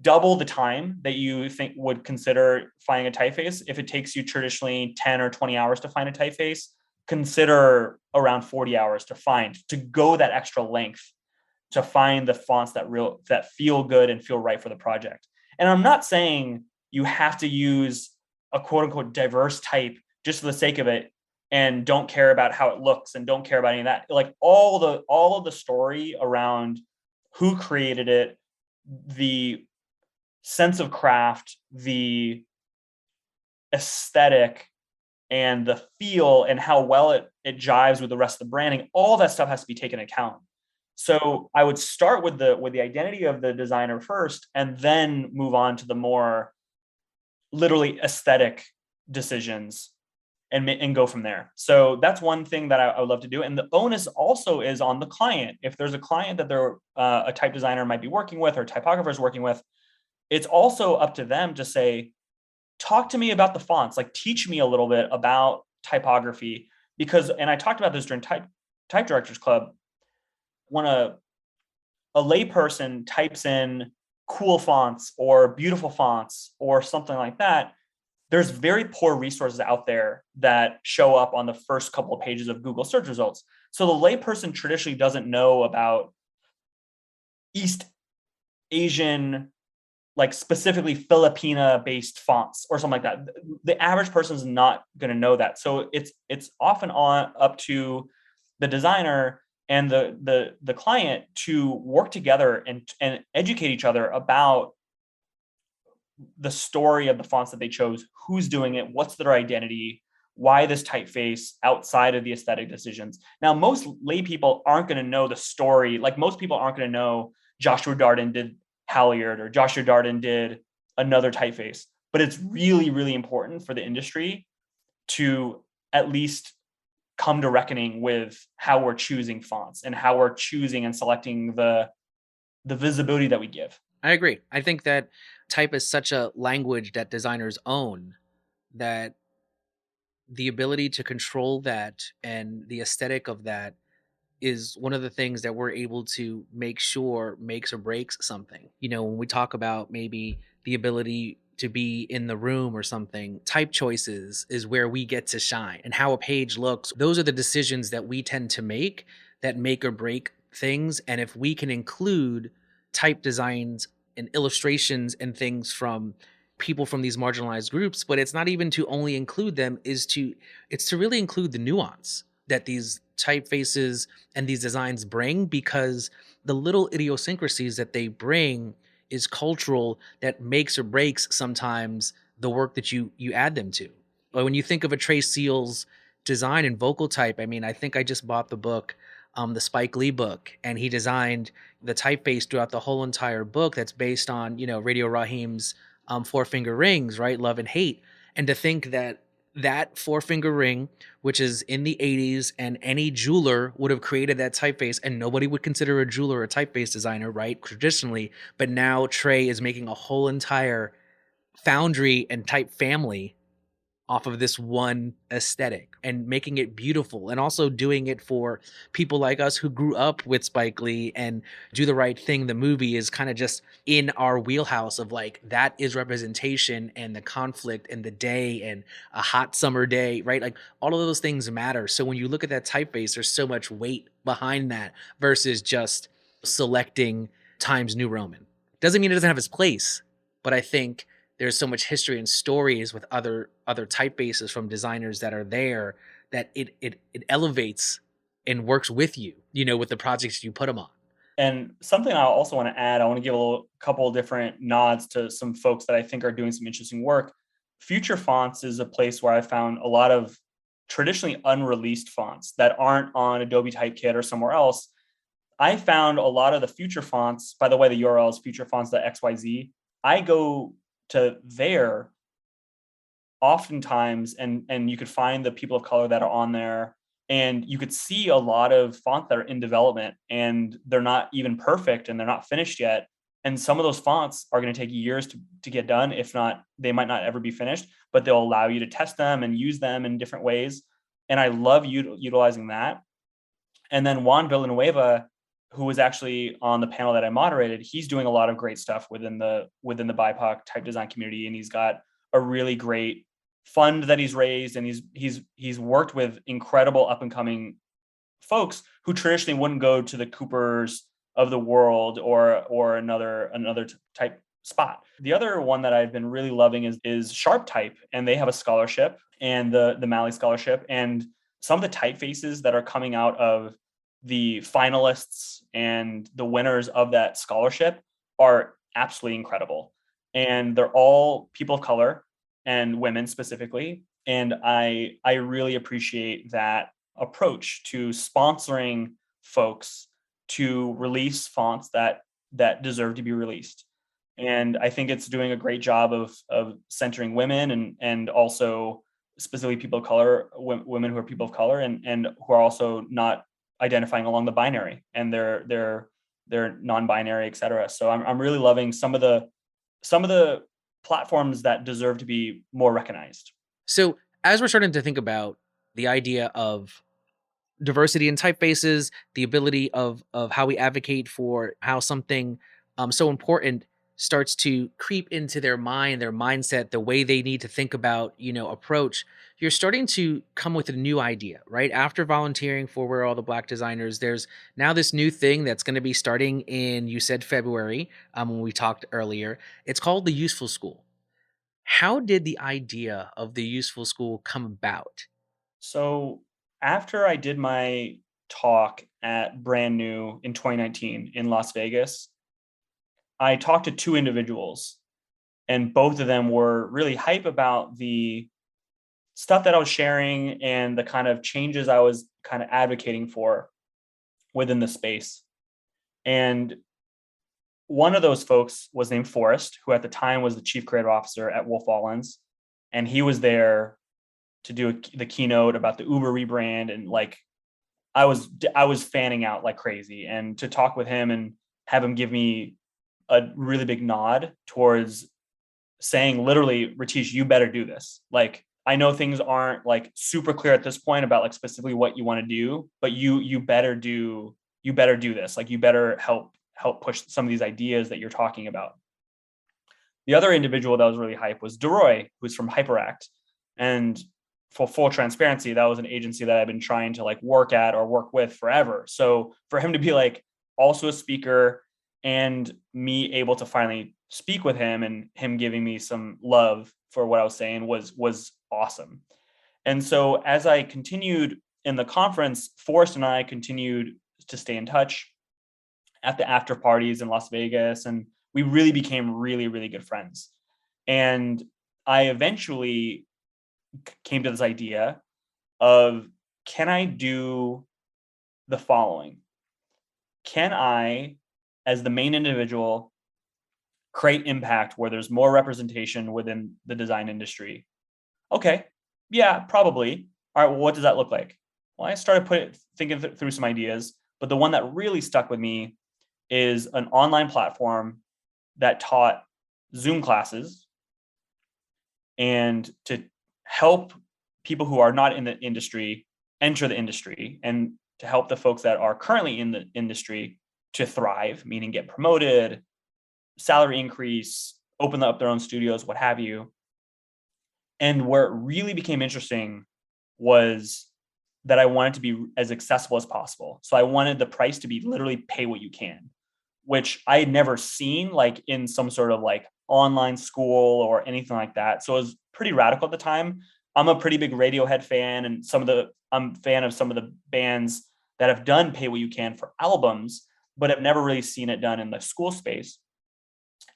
double the time that you think would consider finding a typeface. If it takes you traditionally 10 or 20 hours to find a typeface, consider around 40 hours to go that extra length to find the fonts that feel good and feel right for the project. And I'm not saying you have to use a quote unquote diverse type just for the sake of it and don't care about how it looks and don't care about any of that. Like all of the story around who created it, the sense of craft, the aesthetic, and the feel, and how well it jives with the rest of the branding, all that stuff has to be taken into account. So I would start with the identity of the designer first, and then move on to the more literally aesthetic decisions and go from there. So that's one thing that I would love to do. And the onus also is on the client. If there's a client that they're a type designer might be working with or typographer is working with, it's also up to them to say, talk to me about the fonts, like teach me a little bit about typography, because, and I talked about this during Type Directors Club, when a layperson types in cool fonts or beautiful fonts or something like that, there's very poor resources out there that show up on the first couple of pages of Google search results. So the layperson traditionally doesn't know about East Asian like specifically Filipina based fonts or something like that. The average person is not going to know that. So it's often up to the designer and the client to work together and educate each other about the story of the fonts that they chose, who's doing it, what's their identity, why this typeface outside of the aesthetic decisions. Now, most lay people aren't going to know the story. Like most people aren't going to know Joshua Darden did Halyard or Joshua Darden did another typeface. But it's really, really important for the industry to at least come to reckoning with how we're choosing fonts and how we're choosing and selecting the visibility that we give. I agree. I think that type is such a language that designers own, that the ability to control that and the aesthetic of that is one of the things that we're able to make sure makes or breaks something. You know, when we talk about maybe the ability to be in the room or something, type choices is where we get to shine, and how a page looks. Those are the decisions that we tend to make or break things. And if we can include type designs and illustrations and things from people from these marginalized groups, but it's not even to only include them, it's to really include the nuance that these typefaces and these designs bring, because the little idiosyncrasies that they bring is cultural, that makes or breaks sometimes the work that you add them to. But when you think of a Trey Seals design and vocal type, I mean, I think I just bought the book, the Spike Lee book, and he designed the typeface throughout the whole entire book that's based on, you know, Radio Raheem's Four Finger Rings, right? Love and Hate. And to think that that four finger ring, which is in the 80s, and any jeweler would have created that typeface, and nobody would consider a jeweler a typeface designer, right? Traditionally. But now Trey is making a whole entire foundry and type family off of this one aesthetic and making it beautiful, and also doing it for people like us who grew up with Spike Lee. And Do the Right Thing, the movie, is kind of just in our wheelhouse of like, that is representation and the conflict and the day and a hot summer day, right? Like all of those things matter. So when you look at that typeface, there's so much weight behind that versus just selecting Times New Roman. Doesn't mean it doesn't have its place, but I think there's so much history and stories with other typefaces from designers that are there, that it elevates and works with you, you know, with the projects you put them on. And something I also want to add, I want to give a couple of different nods to some folks that I think are doing some interesting work. Future Fonts is a place where I found a lot of traditionally unreleased fonts that aren't on Adobe Typekit or somewhere else. I found a lot of the future fonts, by the way, the URL is futurefonts.xyz. I go to there oftentimes, and you could find the people of color that are on there, and you could see a lot of fonts that are in development and they're not even perfect and they're not finished yet. And some of those fonts are going to take years to get done. If not, they might not ever be finished, but they'll allow you to test them and use them in different ways. And I love utilizing that. And then Juan Villanueva, who was actually on the panel that I moderated, he's doing a lot of great stuff within the BIPOC type design community, and he's got a really great fund that he's raised, and he's worked with incredible up and coming folks who traditionally wouldn't go to the Coopers of the world or another type spot. The other one that I've been really loving is Sharp Type, and they have a scholarship, and the Malley Scholarship, and some of the typefaces that are coming out of the finalists and the winners of that scholarship are absolutely incredible. And they're all people of color and women specifically. And I really appreciate that approach to sponsoring folks to release fonts that deserve to be released. And I think it's doing a great job of centering women and also specifically people of color, women who are people of color and who are also not identifying along the binary, and they're non-binary, et cetera. So I'm really loving some of the platforms that deserve to be more recognized. So as we're starting to think about the idea of diversity in typefaces, the ability of how we advocate for how something so important starts to creep into their mind, their mindset, the way they need to think about, approach, you're starting to come with a new idea, right? After volunteering for Where Are All the Black Designers, there's now this new thing that's going to be starting in, you said February, when we talked earlier. It's called the Useful School. How did the idea of the Useful School come about? So after I did my talk at Brand New in 2019 in Las Vegas, I talked to two individuals, and both of them were really hype about the stuff that I was sharing and the kind of changes I was kind of advocating for within the space. And one of those folks was named Forrest, who at the time was the chief creative officer at Wolf Allens. And he was there to do the keynote about the Uber rebrand. And like, I was fanning out like crazy. And to talk with him and have him give me a really big nod towards saying literally, Ritesh, you better do this. Like, I know things aren't like super clear at this point about like specifically what you want to do, but you better do this. Like, you better help push some of these ideas that you're talking about. The other individual that was really hype was DeRoy, who's from Hyperact. And for full transparency, that was an agency that I've been trying to like work at or work with forever. So for him to be like also a speaker and me able to finally speak with him and him giving me some love for what I was saying was awesome. And so as I continued in the conference, Forrest and I continued to stay in touch at the after parties in Las Vegas, and we really became really, really good friends. And I eventually came to this idea of, can I do the following? Can I, as the main individual, create impact where there's more representation within the design industry? Okay, yeah, probably. All right, well, what does that look like? Well, I started thinking through some ideas, but the one that really stuck with me is an online platform that taught Zoom classes and to help people who are not in the industry enter the industry, and to help the folks that are currently in the industry to thrive, meaning get promoted, salary increase, open up their own studios, what have you. And where it really became interesting was that I wanted to be as accessible as possible. So I wanted the price to be literally pay what you can, which I had never seen like in some sort of like online school or anything like that. So it was pretty radical at the time. I'm a pretty big Radiohead fan, and I'm a fan of some of the bands that have done pay what you can for albums, but have never really seen it done in the school space.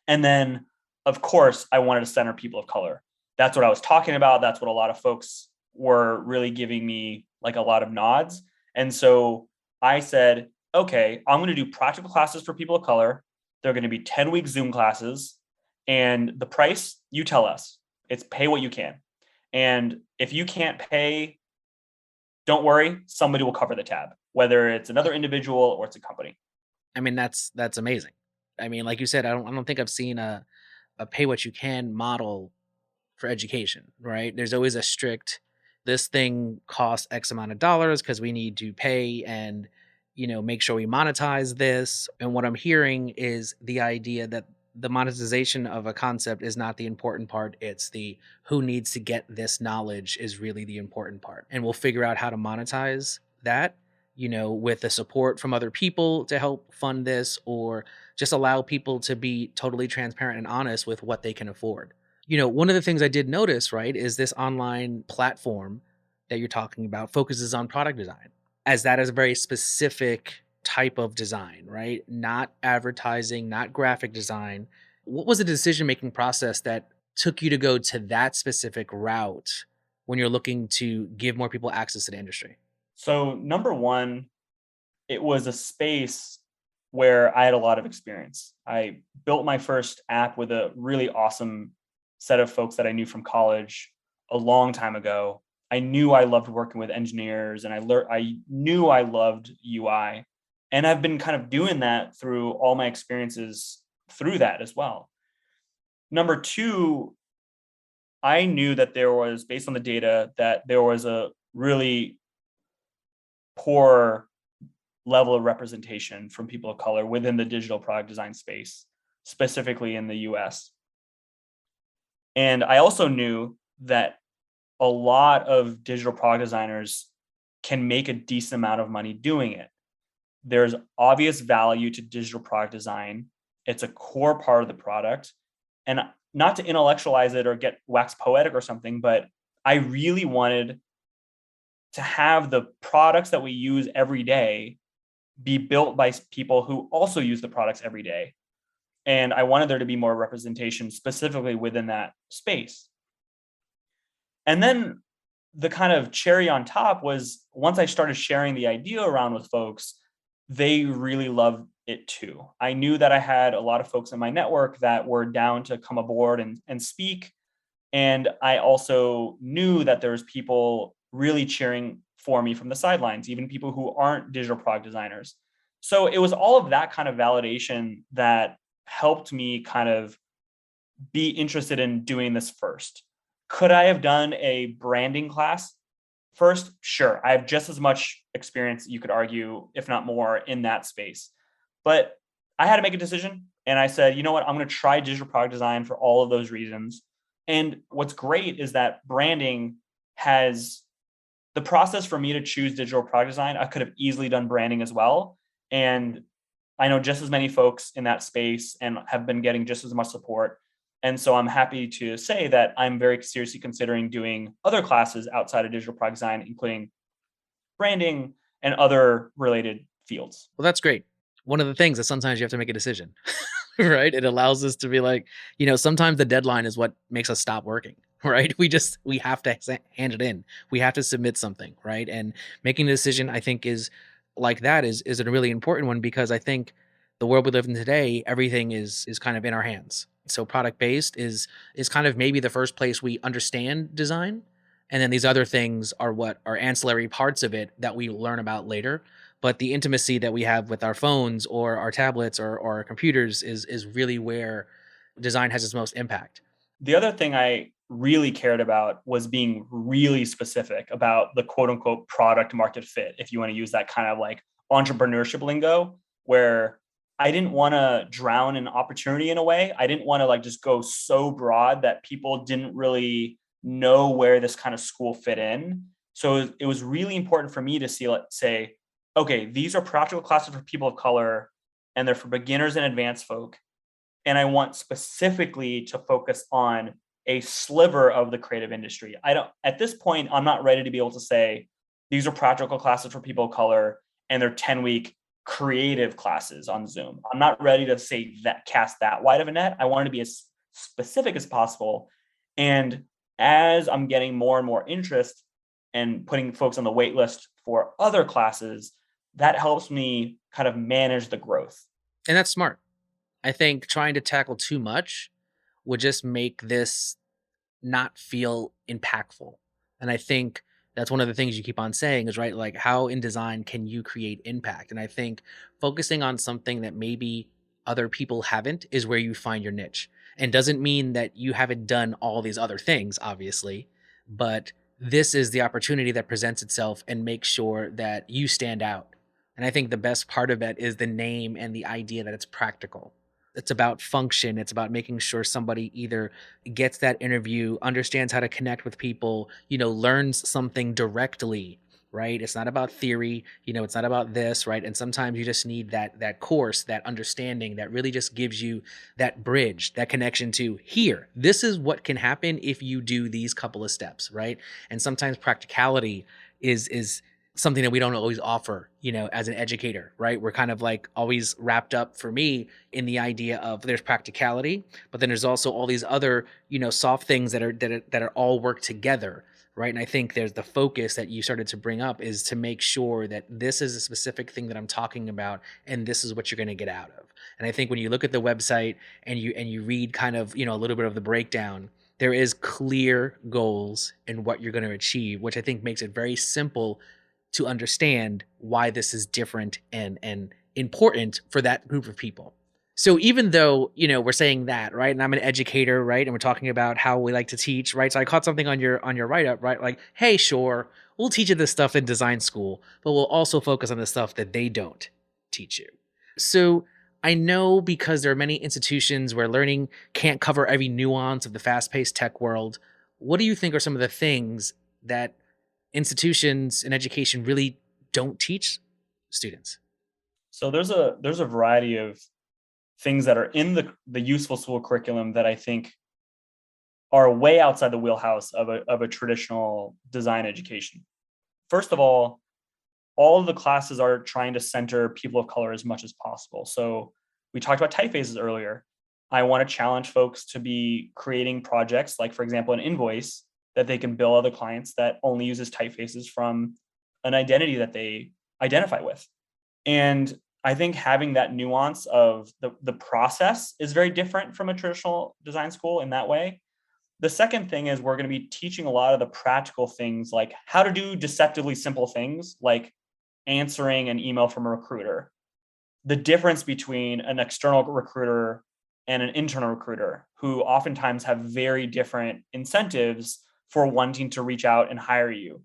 And then, of course, I wanted to center people of color. That's what I was talking about. That's what a lot of folks were really giving me like a lot of nods. And so I said, okay, I'm going to do practical classes for people of color. They're going to be 10-week Zoom classes. And the price, you tell us. It's pay what you can. And if you can't pay, don't worry, somebody will cover the tab, whether it's another individual or it's a company. I mean, that's amazing. I mean, like you said, I don't think I've seen a pay what you can model for education, right? There's always a strict, this thing costs X amount of dollars because we need to pay and, make sure we monetize this. And what I'm hearing is the idea that the monetization of a concept is not the important part. It's the who needs to get this knowledge is really the important part. And we'll figure out how to monetize that, with the support from other people to help fund this, or just allow people to be totally transparent and honest with what they can afford. One of the things I did notice, right, is this online platform that you're talking about focuses on product design, as that is a very specific type of design, right? Not advertising, not graphic design. What was the decision-making process that took you to go to that specific route when you're looking to give more people access to the industry? So number one, it was a space where I had a lot of experience. I built my first app with a really awesome set of folks that I knew from college a long time ago. I knew I loved working with engineers, and I knew I loved UI. And I've been kind of doing that through all my experiences through that as well. Number two, I knew that there was, based on the data, that there was a really poor level of representation from people of color within the digital product design space. specifically in the US. And I also knew that a lot of digital product designers can make a decent amount of money doing it. There's obvious value to digital product design. It's a core part of the product. And not to intellectualize it or get wax poetic or something, but I really wanted to have the products that we use every day be built by people who also use the products every day. And I wanted there to be more representation specifically within that space. And then the kind of cherry on top was once I started sharing the idea around with folks, they really loved it too. I knew that I had a lot of folks in my network that were down to come aboard and speak. And I also knew that there was people really cheering for me from the sidelines, even people who aren't digital product designers. So it was all of that kind of validation that helped me kind of be interested in doing this first. Could I have done a branding class first? Sure. I have just as much experience, you could argue, if not more, in that space. But I had to make a decision. And I said, you know what? I'm going to try digital product design for all of those reasons. And what's great is that branding has the process for me to choose digital product design. I could have easily done branding as well. And I know just as many folks in that space and have been getting just as much support. And so I'm happy to say that I'm very seriously considering doing other classes outside of digital product design, including branding and other related fields. Well, that's great. One of the things is sometimes you have to make a decision, right? It allows us to be like, sometimes the deadline is what makes us stop working, right? We have to hand it in. We have to submit something, right? And making a decision, I think, is like that is a really important one, because I think the world we live in today, everything is kind of in our hands. So product based is kind of maybe the first place we understand design. And then these other things are what are ancillary parts of it that we learn about later. But the intimacy that we have with our phones or our tablets or our computers is really where design has its most impact. The other thing I really cared about was being really specific about the quote unquote product market fit, if you want to use that kind of like entrepreneurship lingo, where I didn't want to drown in opportunity in a way. I didn't want to like just go so broad that people didn't really know where this kind of school fit in. So it was really important for me to see, let's say, okay, these are practical classes for people of color and they're for beginners and advanced folk. And I want specifically to focus on a sliver of the creative industry. At this point, I'm not ready to be able to say these are practical classes for people of color and they're 10-week creative classes on Zoom. I'm not ready to say that, cast that wide of a net. I want to be as specific as possible. And as I'm getting more and more interest and putting folks on the wait list for other classes, that helps me kind of manage the growth. And that's smart. I think trying to tackle too much would just make this not feel impactful. And I think that's one of the things you keep on saying is, right, like how in design can you create impact? And I think focusing on something that maybe other people haven't is where you find your niche. And doesn't mean that you haven't done all these other things, obviously, but this is the opportunity that presents itself and makes sure that you stand out. And I think the best part of it is the name and the idea that it's practical. It's about function. It's about making sure somebody either gets that interview, understands how to connect with people, learns something directly, right? It's not about theory, it's not about this, right? And sometimes you just need that course, that understanding that really just gives you that bridge, that connection to here. This is what can happen if you do these couple of steps, right? And sometimes practicality is something that we don't always offer, as an educator, right? We're kind of like always wrapped up, for me, in the idea of there's practicality, but then there's also all these other, soft things that are all work together, right? And I think there's the focus that you started to bring up is to make sure that this is a specific thing that I'm talking about, and this is what you're going to get out of. And I think when you look at the website and you read kind of, a little bit of the breakdown, there is clear goals in what you're going to achieve, which I think makes it very simple to understand why this is different and important for that group of people. So even though, we're saying that, right, and I'm an educator, right, and we're talking about how we like to teach, right, so I caught something on your write-up, right, like, hey, sure, we'll teach you this stuff in design school, but we'll also focus on the stuff that they don't teach you. So I know because there are many institutions where learning can't cover every nuance of the fast paced tech world. What do you think are some of the things that institutions and education really don't teach students? So there's a variety of things that are in the useful school curriculum that I think are way outside the wheelhouse of a traditional design education. First of all of the classes are trying to center people of color as much as possible. So we talked about typefaces earlier. I want to challenge folks to be creating projects like, for example, an invoice that they can bill other clients that only uses typefaces from an identity that they identify with. And I think having that nuance of the process is very different from a traditional design school in that way. The second thing is we're going to be teaching a lot of the practical things, like how to do deceptively simple things like answering an email from a recruiter, the difference between an external recruiter and an internal recruiter, who oftentimes have very different incentives for wanting to reach out and hire you.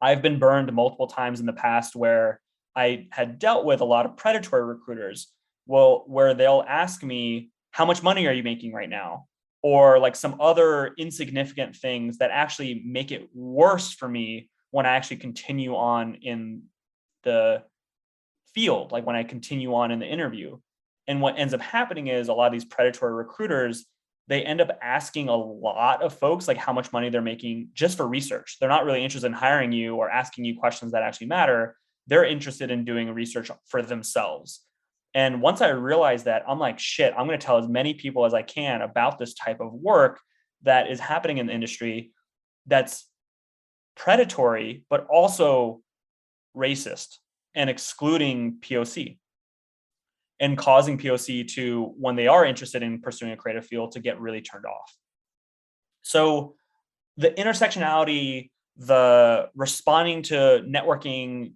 I've been burned multiple times in the past where I had dealt with a lot of predatory recruiters. Well, where they'll ask me, how much money are you making right now? Or like some other insignificant things that actually make it worse for me when I actually continue on in the field, like when I continue on in the interview. And what ends up happening is a lot of these predatory recruiters, they end up asking a lot of folks like how much money they're making just for research. They're not really interested in hiring you or asking you questions that actually matter. They're interested in doing research for themselves. And once I realized that, I'm like, shit, I'm going to tell as many people as I can about this type of work that is happening in the industry that's predatory, but also racist and excluding POC and causing POC to, when they are interested in pursuing a creative field, to get really turned off. So the intersectionality, the responding to networking,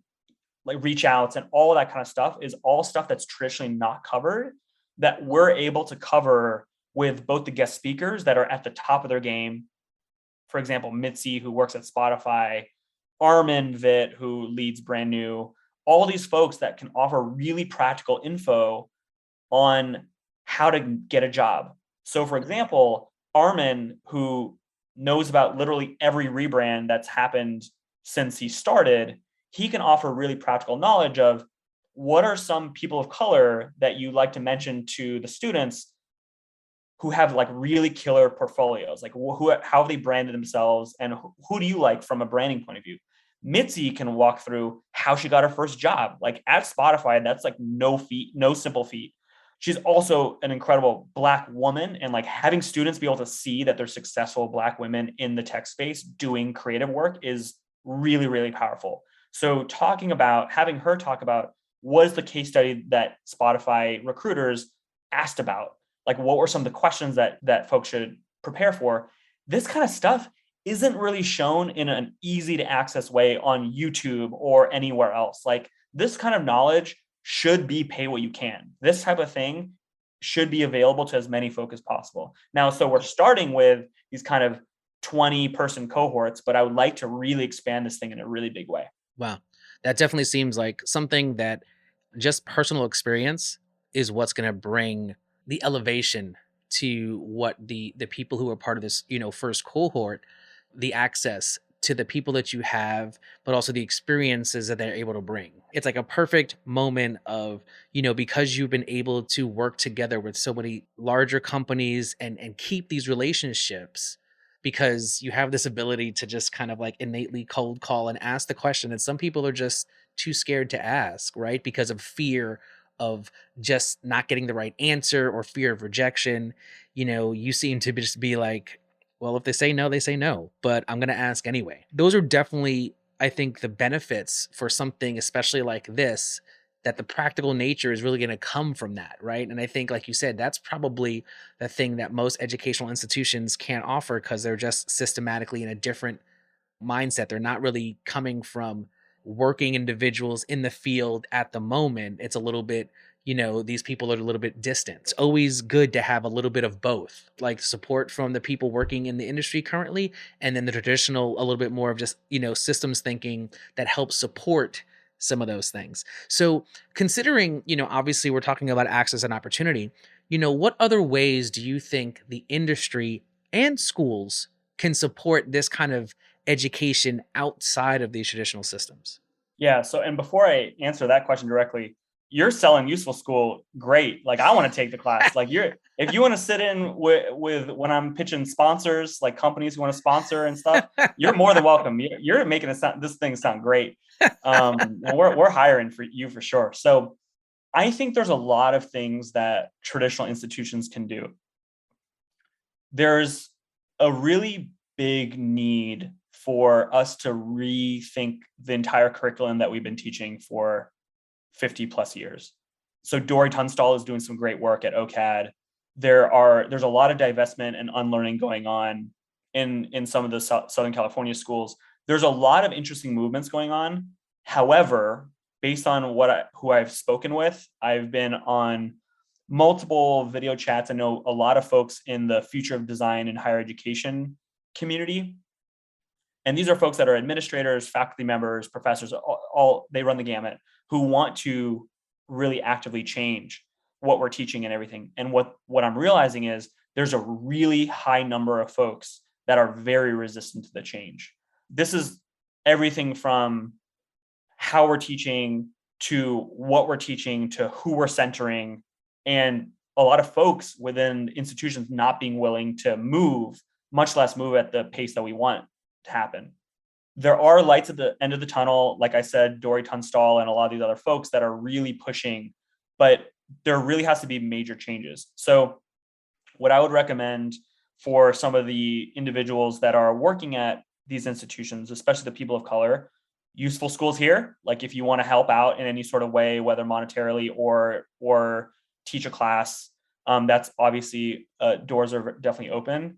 like reach outs and all of that kind of stuff is all stuff that's traditionally not covered that we're able to cover with both the guest speakers that are at the top of their game. For example, Mitzi, who works at Spotify, Armin Vitt, who leads Brand New, all these folks that can offer really practical info on how to get a job. So for example, Armin, who knows about literally every rebrand that's happened since he started, he can offer really practical knowledge of what are some people of color that you like to mention to the students who have like really killer portfolios, like how have they branded themselves and who do you like from a branding point of view. Mitzi can walk through how she got her first job. Like at Spotify, that's like no simple feat. She's also an incredible Black woman, and like having students be able to see that they're successful Black women in the tech space doing creative work is really, really powerful. So having her talk about what is the case study that Spotify recruiters asked about, like what were some of the questions that folks should prepare for, this kind of stuff isn't really shown in an easy to access way on YouTube or anywhere else. Like this kind of knowledge should be pay what you can. This type of thing should be available to as many folk as possible. Now, so we're starting with these kind of 20-person cohorts, but I would like to really expand this thing in a really big way. Wow. That definitely seems like something that just personal experience is what's going to bring the elevation to what the people who are part of this, first cohort, the access to the people that you have, but also the experiences that they're able to bring. It's like a perfect moment of, because you've been able to work together with so many larger companies and keep these relationships, because you have this ability to just kind of like innately cold call and ask the question. And some people are just too scared to ask, right? Because of fear of just not getting the right answer or fear of rejection. You seem to just be like, well, if they say no, they say no, but I'm going to ask anyway. Those are definitely, I think, the benefits for something, especially like this, that the practical nature is really going to come from that, right? And I think, like you said, that's probably the thing that most educational institutions can't offer because they're just systematically in a different mindset. They're not really coming from working individuals in the field at the moment. It's a little bit, these people are a little bit distant. It's always good to have a little bit of both, like support from the people working in the industry currently, and then the traditional, a little bit more of just, systems thinking that helps support some of those things. So considering, obviously we're talking about access and opportunity, what other ways do you think the industry and schools can support this kind of education outside of these traditional systems? Yeah. So, and before I answer that question directly, you're selling Useful School. Great. Like, I want to take the class. Like, if you want to sit in with when I'm pitching sponsors, like companies who want to sponsor and stuff, you're more than welcome. You're making this thing sound great. And we're hiring for you for sure. So I think there's a lot of things that traditional institutions can do. There's a really big need for us to rethink the entire curriculum that we've been teaching for 50 plus years. So Dory Tunstall is doing some great work at OCAD. There's a lot of divestment and unlearning going on in some of the Southern California schools. There's a lot of interesting movements going on. However, based on who I've spoken with, I've been on multiple video chats. I know a lot of folks in the future of design and higher education community. And these are folks that are administrators, faculty members, professors, all they run the gamut, who want to really actively change what we're teaching and everything. And what I'm realizing is there's a really high number of folks that are very resistant to the change. This is everything from how we're teaching to what we're teaching to who we're centering, and a lot of folks within institutions not being willing to move, much less move at the pace that we want to happen. There are lights at the end of the tunnel, like I said, Dory Tunstall and a lot of these other folks that are really pushing, but there really has to be major changes. So what I would recommend for some of the individuals that are working at these institutions, especially the people of color, Useful Schools here. Like, if you want to help out in any sort of way, whether monetarily or teach a class, that's obviously doors are definitely open.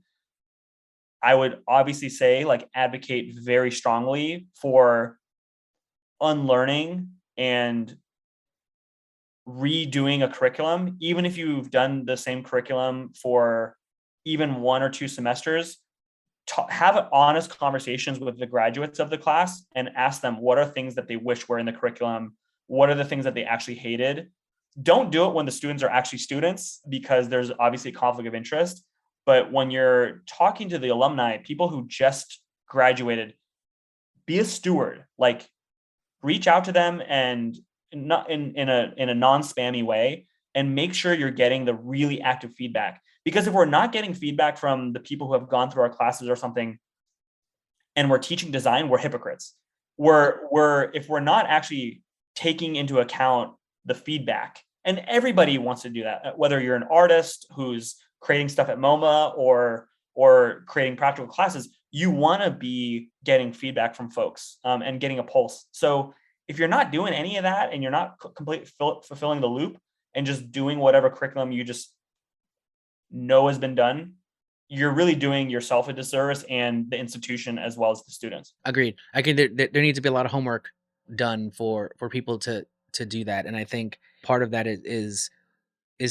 I would obviously say, like, advocate very strongly for unlearning and redoing a curriculum. Even if you've done the same curriculum for even 1 or 2 semesters, have honest conversations with the graduates of the class and ask them what are things that they wish were in the curriculum. What are the things that they actually hated? Don't do it when the students are actually students, because there's obviously a conflict of interest. But when you're talking to the alumni, people who just graduated, be a steward. Like, reach out to them, and not in a non-spammy way, and make sure you're getting the really active feedback. Because if we're not getting feedback from the people who have gone through our classes or something, and we're teaching design, we're hypocrites. If we're not actually taking into account the feedback, and everybody wants to do that, whether you're an artist who's creating stuff at MoMA or creating practical classes, you want to be getting feedback from folks and getting a pulse. So if you're not doing any of that, and you're not completely fulfilling the loop and just doing whatever curriculum you just know has been done, you're really doing yourself a disservice and the institution as well as the students. Agreed. I think there needs to be a lot of homework done for people to do that, and I think part of that is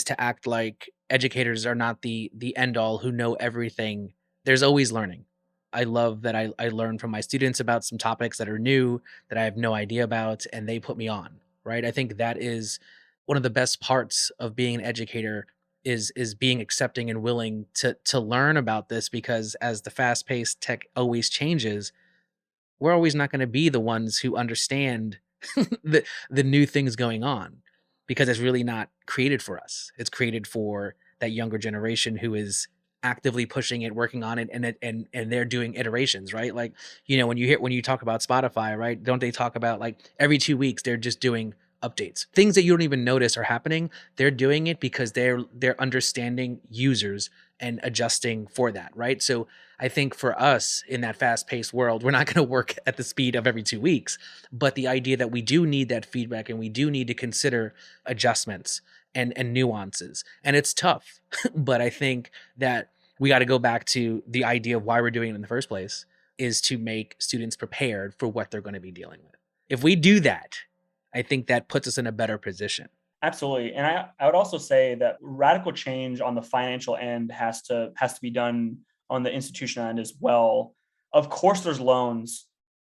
to act like educators are not the end all who know everything. There's always learning. I love that I learn from my students about some topics that are new that I have no idea about, and they put me on, right? I think that is one of the best parts of being an educator, is being accepting and willing to learn about this, because as the fast-paced tech always changes, we're always not going to be the ones who understand the new things going on, because it's really not created for us. It's created for that younger generation who is actively pushing it, working on it, and they're doing iterations, right? Like, when you talk about Spotify, right? Don't they talk about, like, every 2 weeks they're just doing updates, things that you don't even notice are happening. They're doing it because they're understanding users and adjusting for that, right? So I think for us in that fast-paced world, we're not going to work at the speed of every 2 weeks, but the idea that we do need that feedback, and we do need to consider adjustments and nuances, and it's tough. But I think that we got to go back to the idea of why we're doing it in the first place, is to make students prepared for what they're going to be dealing with. If we do that, I think that puts us in a better position. Absolutely. And I would also say that radical change on the financial end has to be done on the institutional end as well. Of course, there's loans.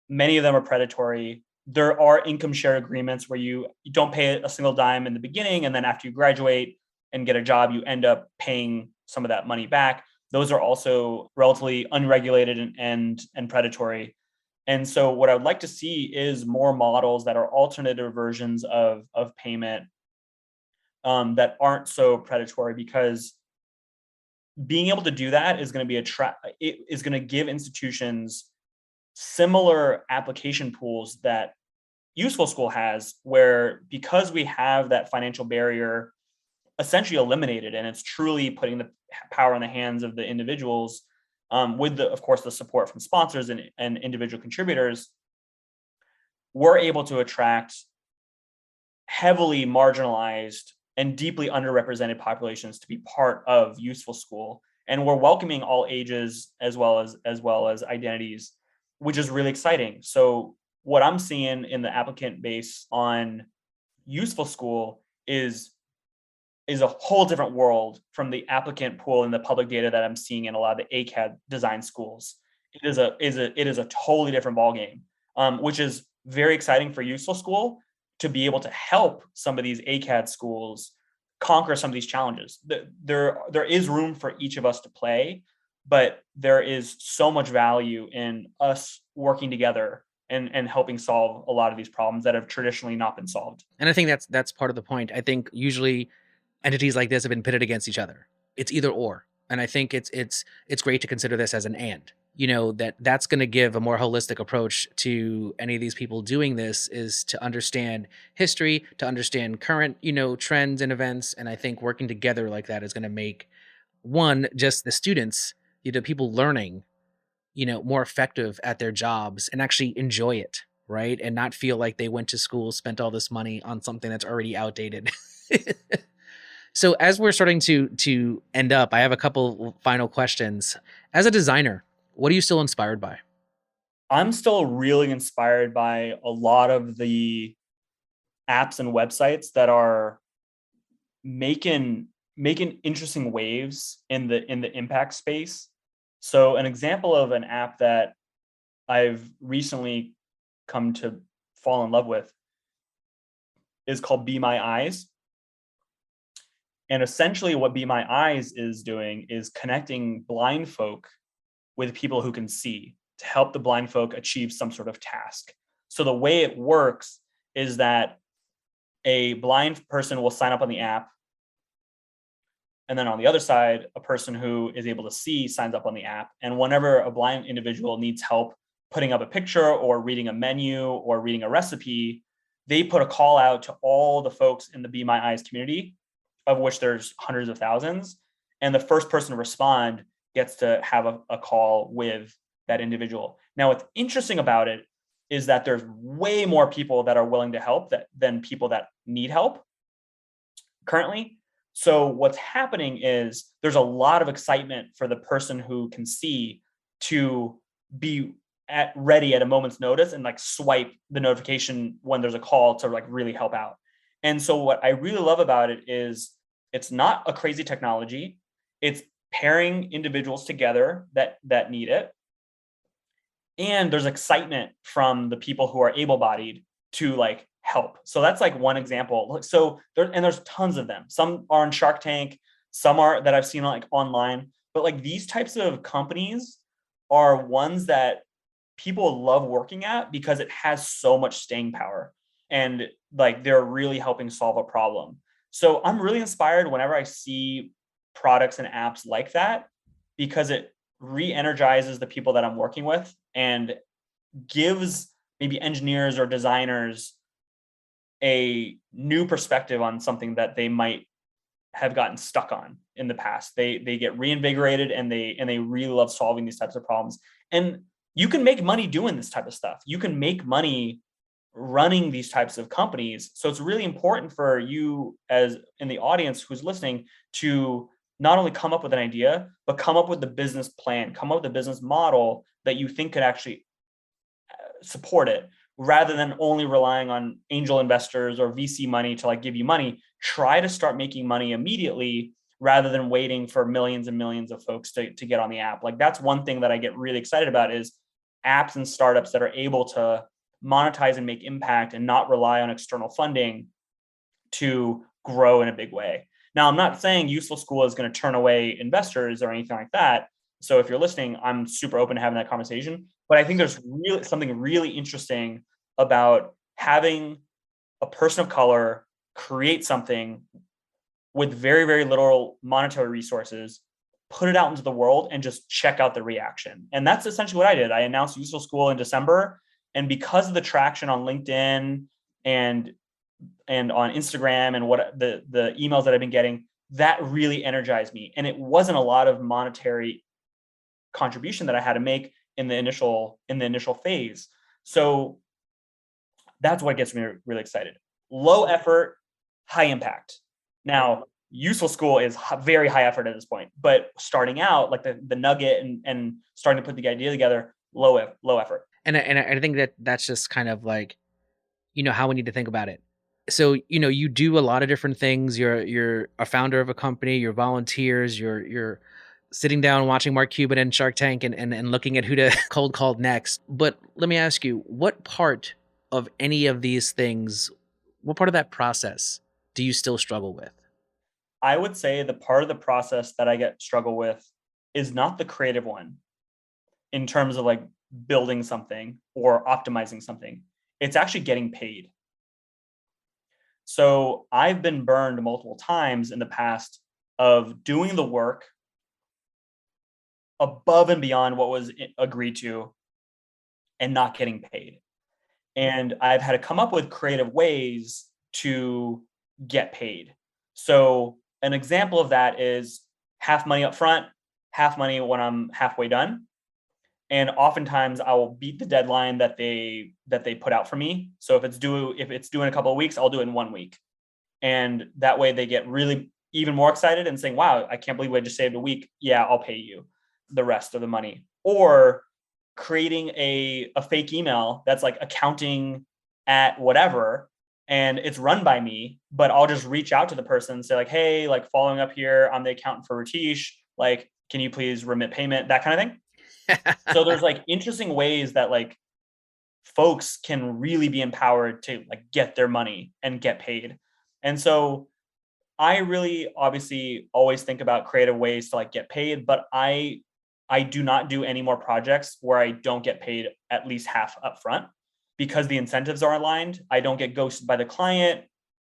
Many of them are predatory. there are income share agreements where you don't pay a single dime in the beginning, and then after you graduate and get a job, you end up paying some of that money back. Those are also relatively unregulated and predatory. And so what I would like to see is more models that are alternative versions of payment that aren't so predatory, because being able to do that is going to be it is going to give institutions similar application pools that Useful School has, where because we have that financial barrier essentially eliminated, and it's truly putting the power in the hands of the individuals, with of course, the support from sponsors and individual contributors, we're able to attract heavily marginalized and deeply underrepresented populations to be part of Useful School. And we're welcoming all ages as well as identities, which is really exciting. So what I'm seeing in the applicant base on Useful School is a whole different world from the applicant pool and the public data that I'm seeing in a lot of the ACAD design schools. It is a totally different ballgame, which is very exciting for Useful School to be able to help some of these ACAD schools conquer some of these challenges. There is room for each of us to play, but there is so much value in us working together and helping solve a lot of these problems that have traditionally not been solved. And I think that's part of the point. I think usually entities like this have been pitted against each other. It's either or. And I think it's great to consider this as an and. That's going to give a more holistic approach to any of these people doing this, is to understand history, to understand current, trends and events. And I think working together like that is going to make, one, just the students, the people learning, more effective at their jobs and actually enjoy it, right? And not feel like they went to school, spent all this money on something that's already outdated. So as we're starting to end up, I have a couple final questions. As a designer, what are you still inspired by? I'm still really inspired by a lot of the apps and websites that are making interesting waves in the impact space. So an example of an app that I've recently come to fall in love with is called Be My Eyes. And essentially what Be My Eyes is doing is connecting blind folk with people who can see to help the blind folk achieve some sort of task. So the way it works is that a blind person will sign up on the app, and then on the other side, a person who is able to see signs up on the app. And whenever a blind individual needs help putting up a picture or reading a menu or reading a recipe, they put a call out to all the folks in the Be My Eyes community, of which there's hundreds of thousands. And the first person to respond gets to have a call with that individual. Now, what's interesting about it is that there's way more people that are willing to help than people that need help currently. So what's happening is there's a lot of excitement for the person who can see to be ready at a moment's notice and swipe the notification when there's a call to really help out. And so what I really love about it is it's not a crazy technology. It's pairing individuals together that need it. And there's excitement from the people who are able-bodied to help. So that's one example. So there's tons of them. Some are on Shark Tank, some are that I've seen online, but these types of companies are ones that people love working at because it has so much staying power, and they're really helping solve a problem. So I'm really inspired whenever I see products and apps like that, because it re-energizes the people that I'm working with and gives maybe engineers or designers a new perspective on something that they might have gotten stuck on in the past. They get reinvigorated and they really love solving these types of problems. And you can make money doing this type of stuff. You can make money running these types of companies. So it's really important for you as in the audience who's listening to not only come up with an idea, but come up with the business plan, come up with a business model that you think could actually support it, rather than only relying on angel investors or VC money to give you money. Try to start making money immediately rather than waiting for millions and millions of folks to get on the app. That's one thing that I get really excited about, is apps and startups that are able to monetize and make impact and not rely on external funding to grow in a big way. Now, I'm not saying Useful School is going to turn away investors or anything like that. So if you're listening, I'm super open to having that conversation. But I think there's really something really interesting about having a person of color create something with very, very little monetary resources, put it out into the world and just check out the reaction. And that's essentially what I did. I announced Useful School in December. And because of the traction on LinkedIn and on Instagram and what the emails that I've been getting, that really energized me. And it wasn't a lot of monetary contribution that I had to make in the initial phase. So that's what gets me really excited. Low effort, high impact. Now, Useful School is very high effort at this point, but starting out, like the nugget and starting to put the idea together, low effort. And I think that's just kind of like, how we need to think about it. So, you do a lot of different things. You're a founder of a company, you're volunteers, you're sitting down watching Mark Cuban and Shark Tank and looking at who to cold call next. But let me ask you, what part of any of these things, what part of that process do you still struggle with? I would say the part of the process that I struggle with is not the creative one in terms of like building something or optimizing something. It's actually getting paid. So I've been burned multiple times in the past of doing the work above and beyond what was agreed to and not getting paid. And I've had to come up with creative ways to get paid. So an example of that is half money up front, half money when I'm halfway done. And oftentimes I will beat the deadline that they put out for me. So if it's due in a couple of weeks, I'll do it in 1 week. And that way they get really even more excited and saying, wow, I can't believe I just saved a week. Yeah, I'll pay you the rest of the money. Or creating a fake email that's like accounting at whatever, and it's run by me, but I'll just reach out to the person and say like, hey, like following up here, I'm the accountant for Ritesh. Like, can you please remit payment? That kind of thing. So there's like interesting ways that like folks can really be empowered to like get their money and get paid. And so I really obviously always think about creative ways to like get paid, but I do not do any more projects where I don't get paid at least half up front because the incentives are aligned. I don't get ghosted by the client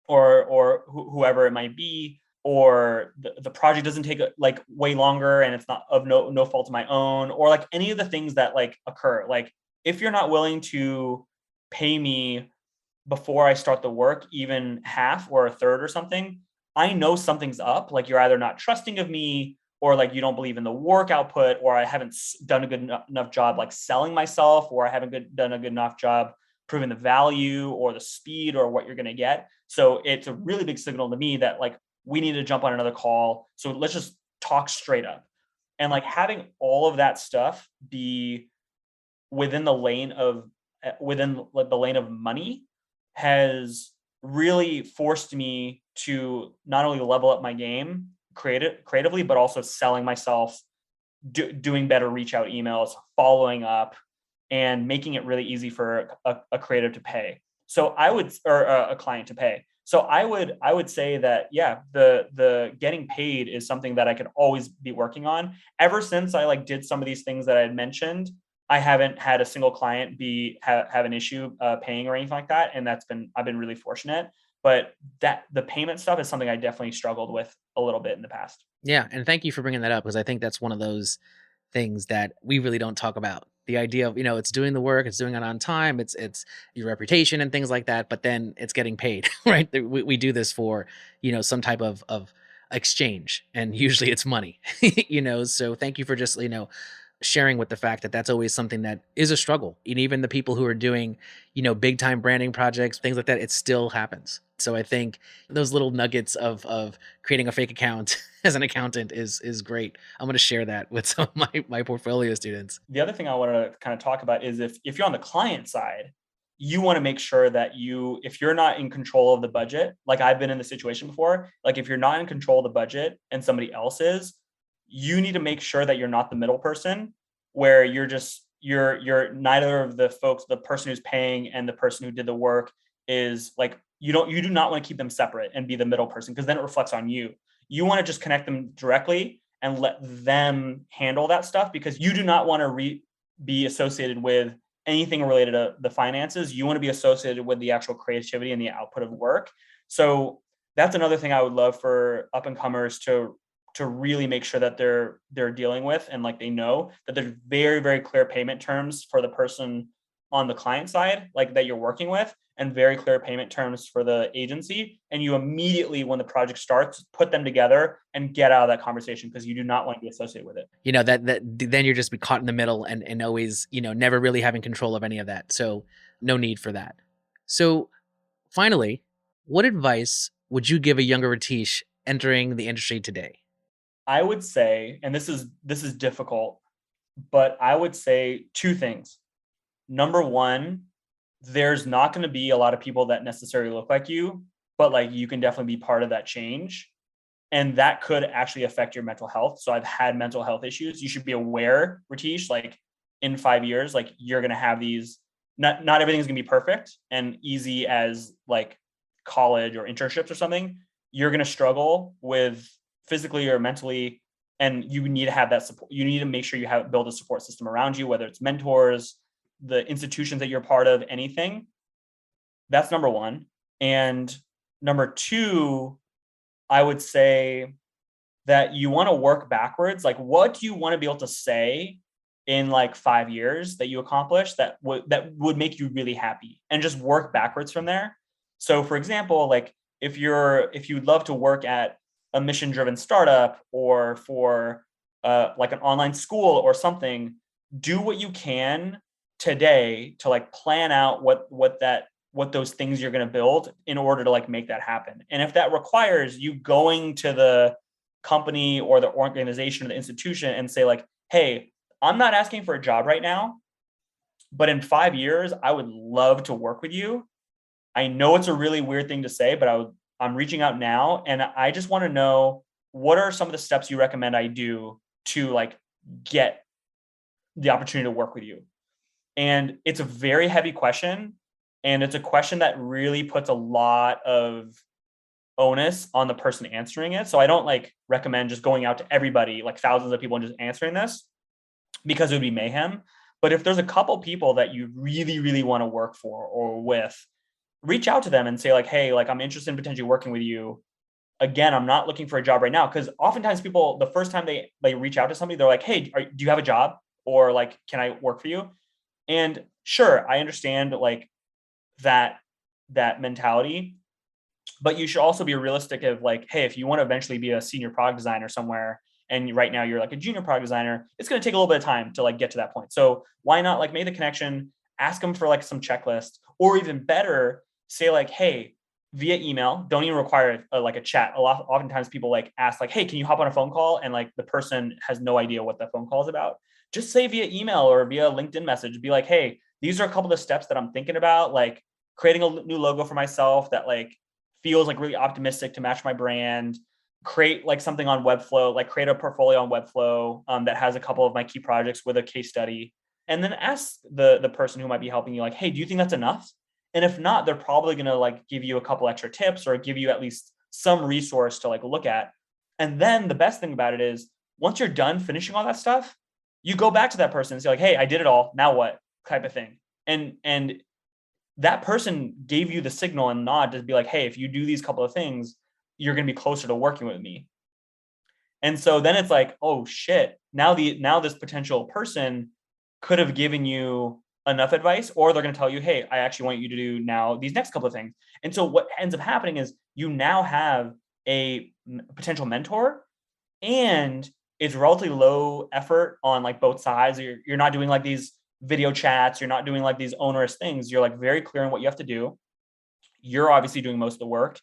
or whoever it might be, or the project doesn't take like way longer and it's not of no fault of my own, or like any of the things that like occur. Like if you're not willing to pay me before I start the work, even half or a third or something, I know something's up. Like you're either not trusting of me, or like you don't believe in the work output, or I haven't done a good enough job like selling myself, or I haven't done a good enough job proving the value or the speed or what you're going to get. So it's a really big signal to me that like we need to jump on another call. So let's just talk straight up. And like having all of that stuff be within the lane of money has really forced me to not only level up my game creatively, but also selling myself, doing better reach out emails, following up, and making it really easy for a creative to pay. So or a client to pay. So I would say that, yeah, the getting paid is something that I could always be working on. Ever since I like did some of these things that I had mentioned, I haven't had a single client have an issue paying or anything like that. And I've been really fortunate. But that the payment stuff is something I definitely struggled with a little bit in the past. Yeah, and thank you for bringing that up, because I think that's one of those things that we really don't talk about. The idea of, it's doing the work, it's doing it on time, it's your reputation and things like that, but then it's getting paid, right? We do this for, some type of exchange, and usually it's money, so thank you for just, sharing with the fact that that's always something that is a struggle. And even the people who are doing, big time branding projects, things like that, it still happens. So I think those little nuggets of creating a fake account as an accountant is great. I'm going to share that with some of my portfolio students. The other thing I wanted to kind of talk about is if you're on the client side, you want to make sure that if you're not in control of the budget, like I've been in the situation before, like if you're not in control of the budget and somebody else is, you need to make sure that you're not the middle person where you're just you're neither of the folks, the person who's paying and the person who did the work is like, you do not want to keep them separate and be the middle person, because then it reflects on you. You want to just connect them directly and let them handle that stuff, because you do not want to be associated with anything related to the finances. You want to be associated with the actual creativity and the output of work. So that's another thing I would love for up and comers to really make sure that they're dealing with, and like they know that there's very, very clear payment terms for the person on the client side, like that you're working with, and very clear payment terms for the agency. And you immediately, when the project starts, put them together and get out of that conversation, because you do not want to be associated with it. That then you're just be caught in the middle and always, never really having control of any of that. So no need for that. So finally, what advice would you give a younger Ritesh entering the industry today? I would say, and this is difficult, but I would say two things. Number one, there's not going to be a lot of people that necessarily look like you, but like you can definitely be part of that change. And that could actually affect your mental health. So I've had mental health issues. You should be aware, Ritesh, like in 5 years, like you're going to have these, not everything's going to be perfect and easy as like college or internships or something. You're going to struggle with physically or mentally, and you need to have that support. You need to make sure you build a support system around you, whether it's mentors, the institutions that you're part of, anything. That's number one. And number two, I would say that you want to work backwards. Like, what do you want to be able to say in like 5 years that you accomplish that would make you really happy, and just work backwards from there. So for example, like if you'd love to work at a mission-driven startup or for like an online school or something, do what you can today to like plan out what those things you're going to build in order to like make that happen. And if that requires you going to the company or the organization or the institution and say like, hey, I'm not asking for a job right now, but in 5 years, I would love to work with you. I know it's a really weird thing to say, but I'm reaching out now, and I just want to know, what are some of the steps you recommend I do to like get the opportunity to work with you? And it's a very heavy question. And it's a question that really puts a lot of onus on the person answering it. So I don't like recommend just going out to everybody, like thousands of people, and just answering this, because it would be mayhem. But if there's a couple people that you really, really want to work for or with, reach out to them and say like, hey, like I'm interested in potentially working with you. Again, I'm not looking for a job right now. Because oftentimes people, the first time they reach out to somebody, they're like, hey, do you have a job? Or like, can I work for you? And sure, I understand like that mentality, but you should also be realistic of like, hey, if you want to eventually be a senior product designer somewhere, and right now you're like a junior product designer, it's going to take a little bit of time to like get to that point. So why not like make the connection, ask them for like some checklist, or even better, say like, hey, via email, don't even require like a chat. Oftentimes people like ask like, hey, can you hop on a phone call? And like the person has no idea what that phone call is about. Just say via email or via LinkedIn message, be like, hey, these are a couple of steps that I'm thinking about, like creating a new logo for myself that like feels like really optimistic to match my brand, create like something on Webflow, like create a portfolio on Webflow that has a couple of my key projects with a case study. And then ask the person who might be helping you like, hey, do you think that's enough? And if not, they're probably going to like give you a couple extra tips or give you at least some resource to like look at. And then the best thing about it is once you're done finishing all that stuff, you go back to that person and say like, hey, I did it all. Now what? Type of thing. And that person gave you the signal and nod to be like, hey, if you do these couple of things, you're going to be closer to working with me. And so then it's like, oh shit, now this potential person could have given you enough advice, or they're going to tell you, hey, I actually want you to do now these next couple of things. And so what ends up happening is you now have a potential mentor, and it's relatively low effort on like both sides. You're not doing like these video chats. You're not doing like these onerous things. You're like very clear on what you have to do. You're obviously doing most of the work.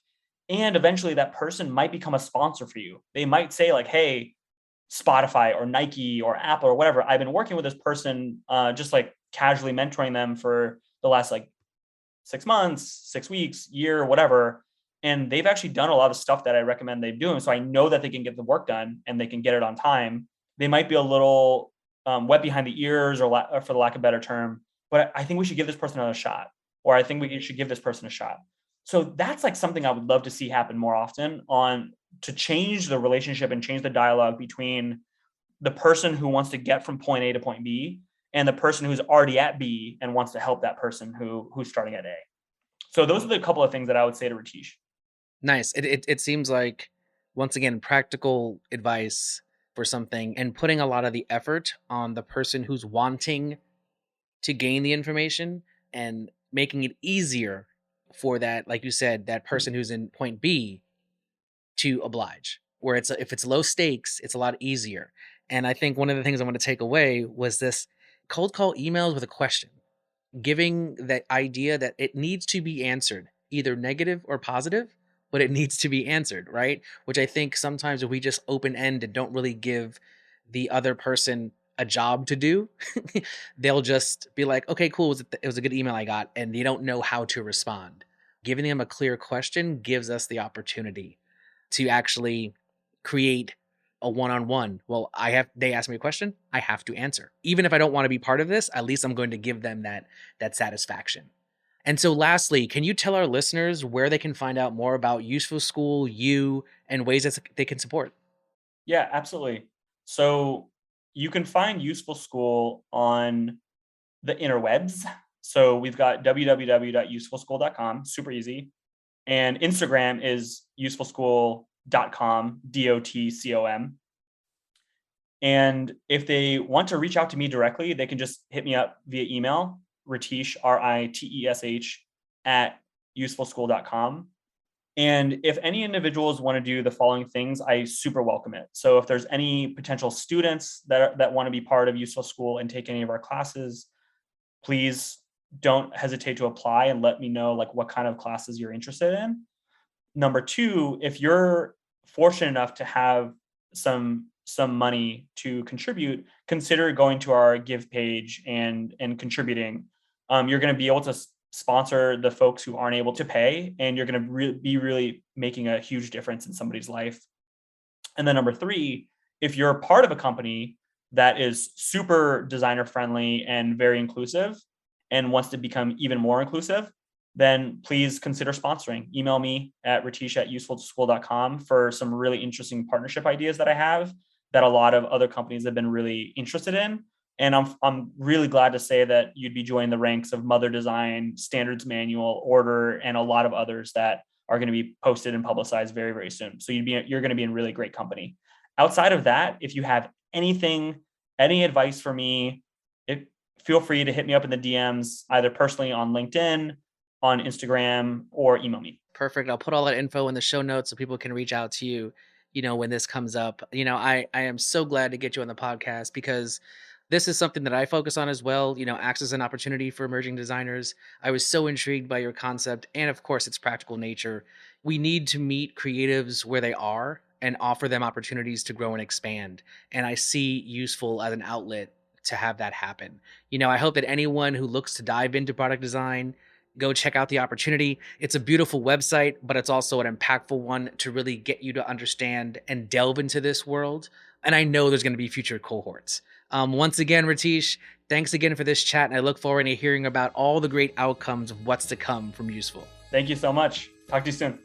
And eventually that person might become a sponsor for you. They might say like, hey, Spotify or Nike or Apple or whatever, I've been working with this person, just like casually mentoring them for the last like 6 months, 6 weeks, year, whatever. And they've actually done a lot of stuff that I recommend they do. So I know that they can get the work done and they can get it on time. They might be a little wet behind the ears, or for the lack of a better term, but I think we should give this person another shot, or I think we should give this person a shot. So that's like something I would love to see happen more often, to change the relationship and change the dialogue between the person who wants to get from point A to point B and the person who's already at B and wants to help that person who's starting at A. So those are the couple of things that I would say to Ritesh. Nice. It seems like, once again, practical advice for something, and putting a lot of the effort on the person who's wanting to gain the information and making it easier for that, like you said, that person who's in point B to oblige. Where if it's low stakes, it's a lot easier. And I think one of the things I want to take away was this: cold call emails with a question, giving that idea that it needs to be answered, either negative or positive, but it needs to be answered, right? Which I think sometimes if we just open end and don't really give the other person a job to do, they'll just be like, okay, cool, it was a good email I got, and they don't know how to respond. Giving them a clear question gives us the opportunity to actually create a one-on-one. Well, they ask me a question, I have to answer. Even if I don't want to be part of this, at least I'm going to give them that satisfaction. And so lastly, can you tell our listeners where they can find out more about Useful School, you, and ways that they can support? Yeah, absolutely. So you can find Useful School on the interwebs. So we've got www.usefulschool.com, super easy. And Instagram is usefulschool.com, DOTCOM. And if they want to reach out to me directly, they can just hit me up via email, Ritesh, RITESH, at usefulschool.com. And if any individuals want to do the following things, I super welcome it. So if there's any potential students that want to be part of Useful School and take any of our classes, please don't hesitate to apply and let me know like what kind of classes you're interested in. Number two, if you're fortunate enough to have some money to contribute, consider going to our give page and contributing. You're going to be able to sponsor the folks who aren't able to pay, and you're going to be really making a huge difference in somebody's life. And then number three, if you're part of a company that is super designer friendly and very inclusive and wants to become even more inclusive, then please consider sponsoring. Email me at ritesh@usefulschool.com for some really interesting partnership ideas that I have that a lot of other companies have been really interested in. And I'm really glad to say that you'd be joining the ranks of Mother Design, Standards Manual, Order, and a lot of others that are going to be posted and publicized very, very soon. So you're going to be in really great company. Outside of that, if you have any advice for me, feel free to hit me up in the DMs, either personally on LinkedIn, on Instagram, or email me. Perfect. I'll put all that info in the show notes so people can reach out to you, when this comes up. I am so glad to get you on the podcast, because this is something that I focus on as well, acts as an opportunity for emerging designers. I was so intrigued by your concept and, of course, its practical nature. We need to meet creatives where they are and offer them opportunities to grow and expand. And I see Useful as an outlet to have that happen. I hope that anyone who looks to dive into product design, go check out the opportunity. It's a beautiful website, but it's also an impactful one to really get you to understand and delve into this world. And I know there's going to be future cohorts. Once again, Ritesh, thanks again for this chat, and I look forward to hearing about all the great outcomes of what's to come from Useful. Thank you so much. Talk to you soon.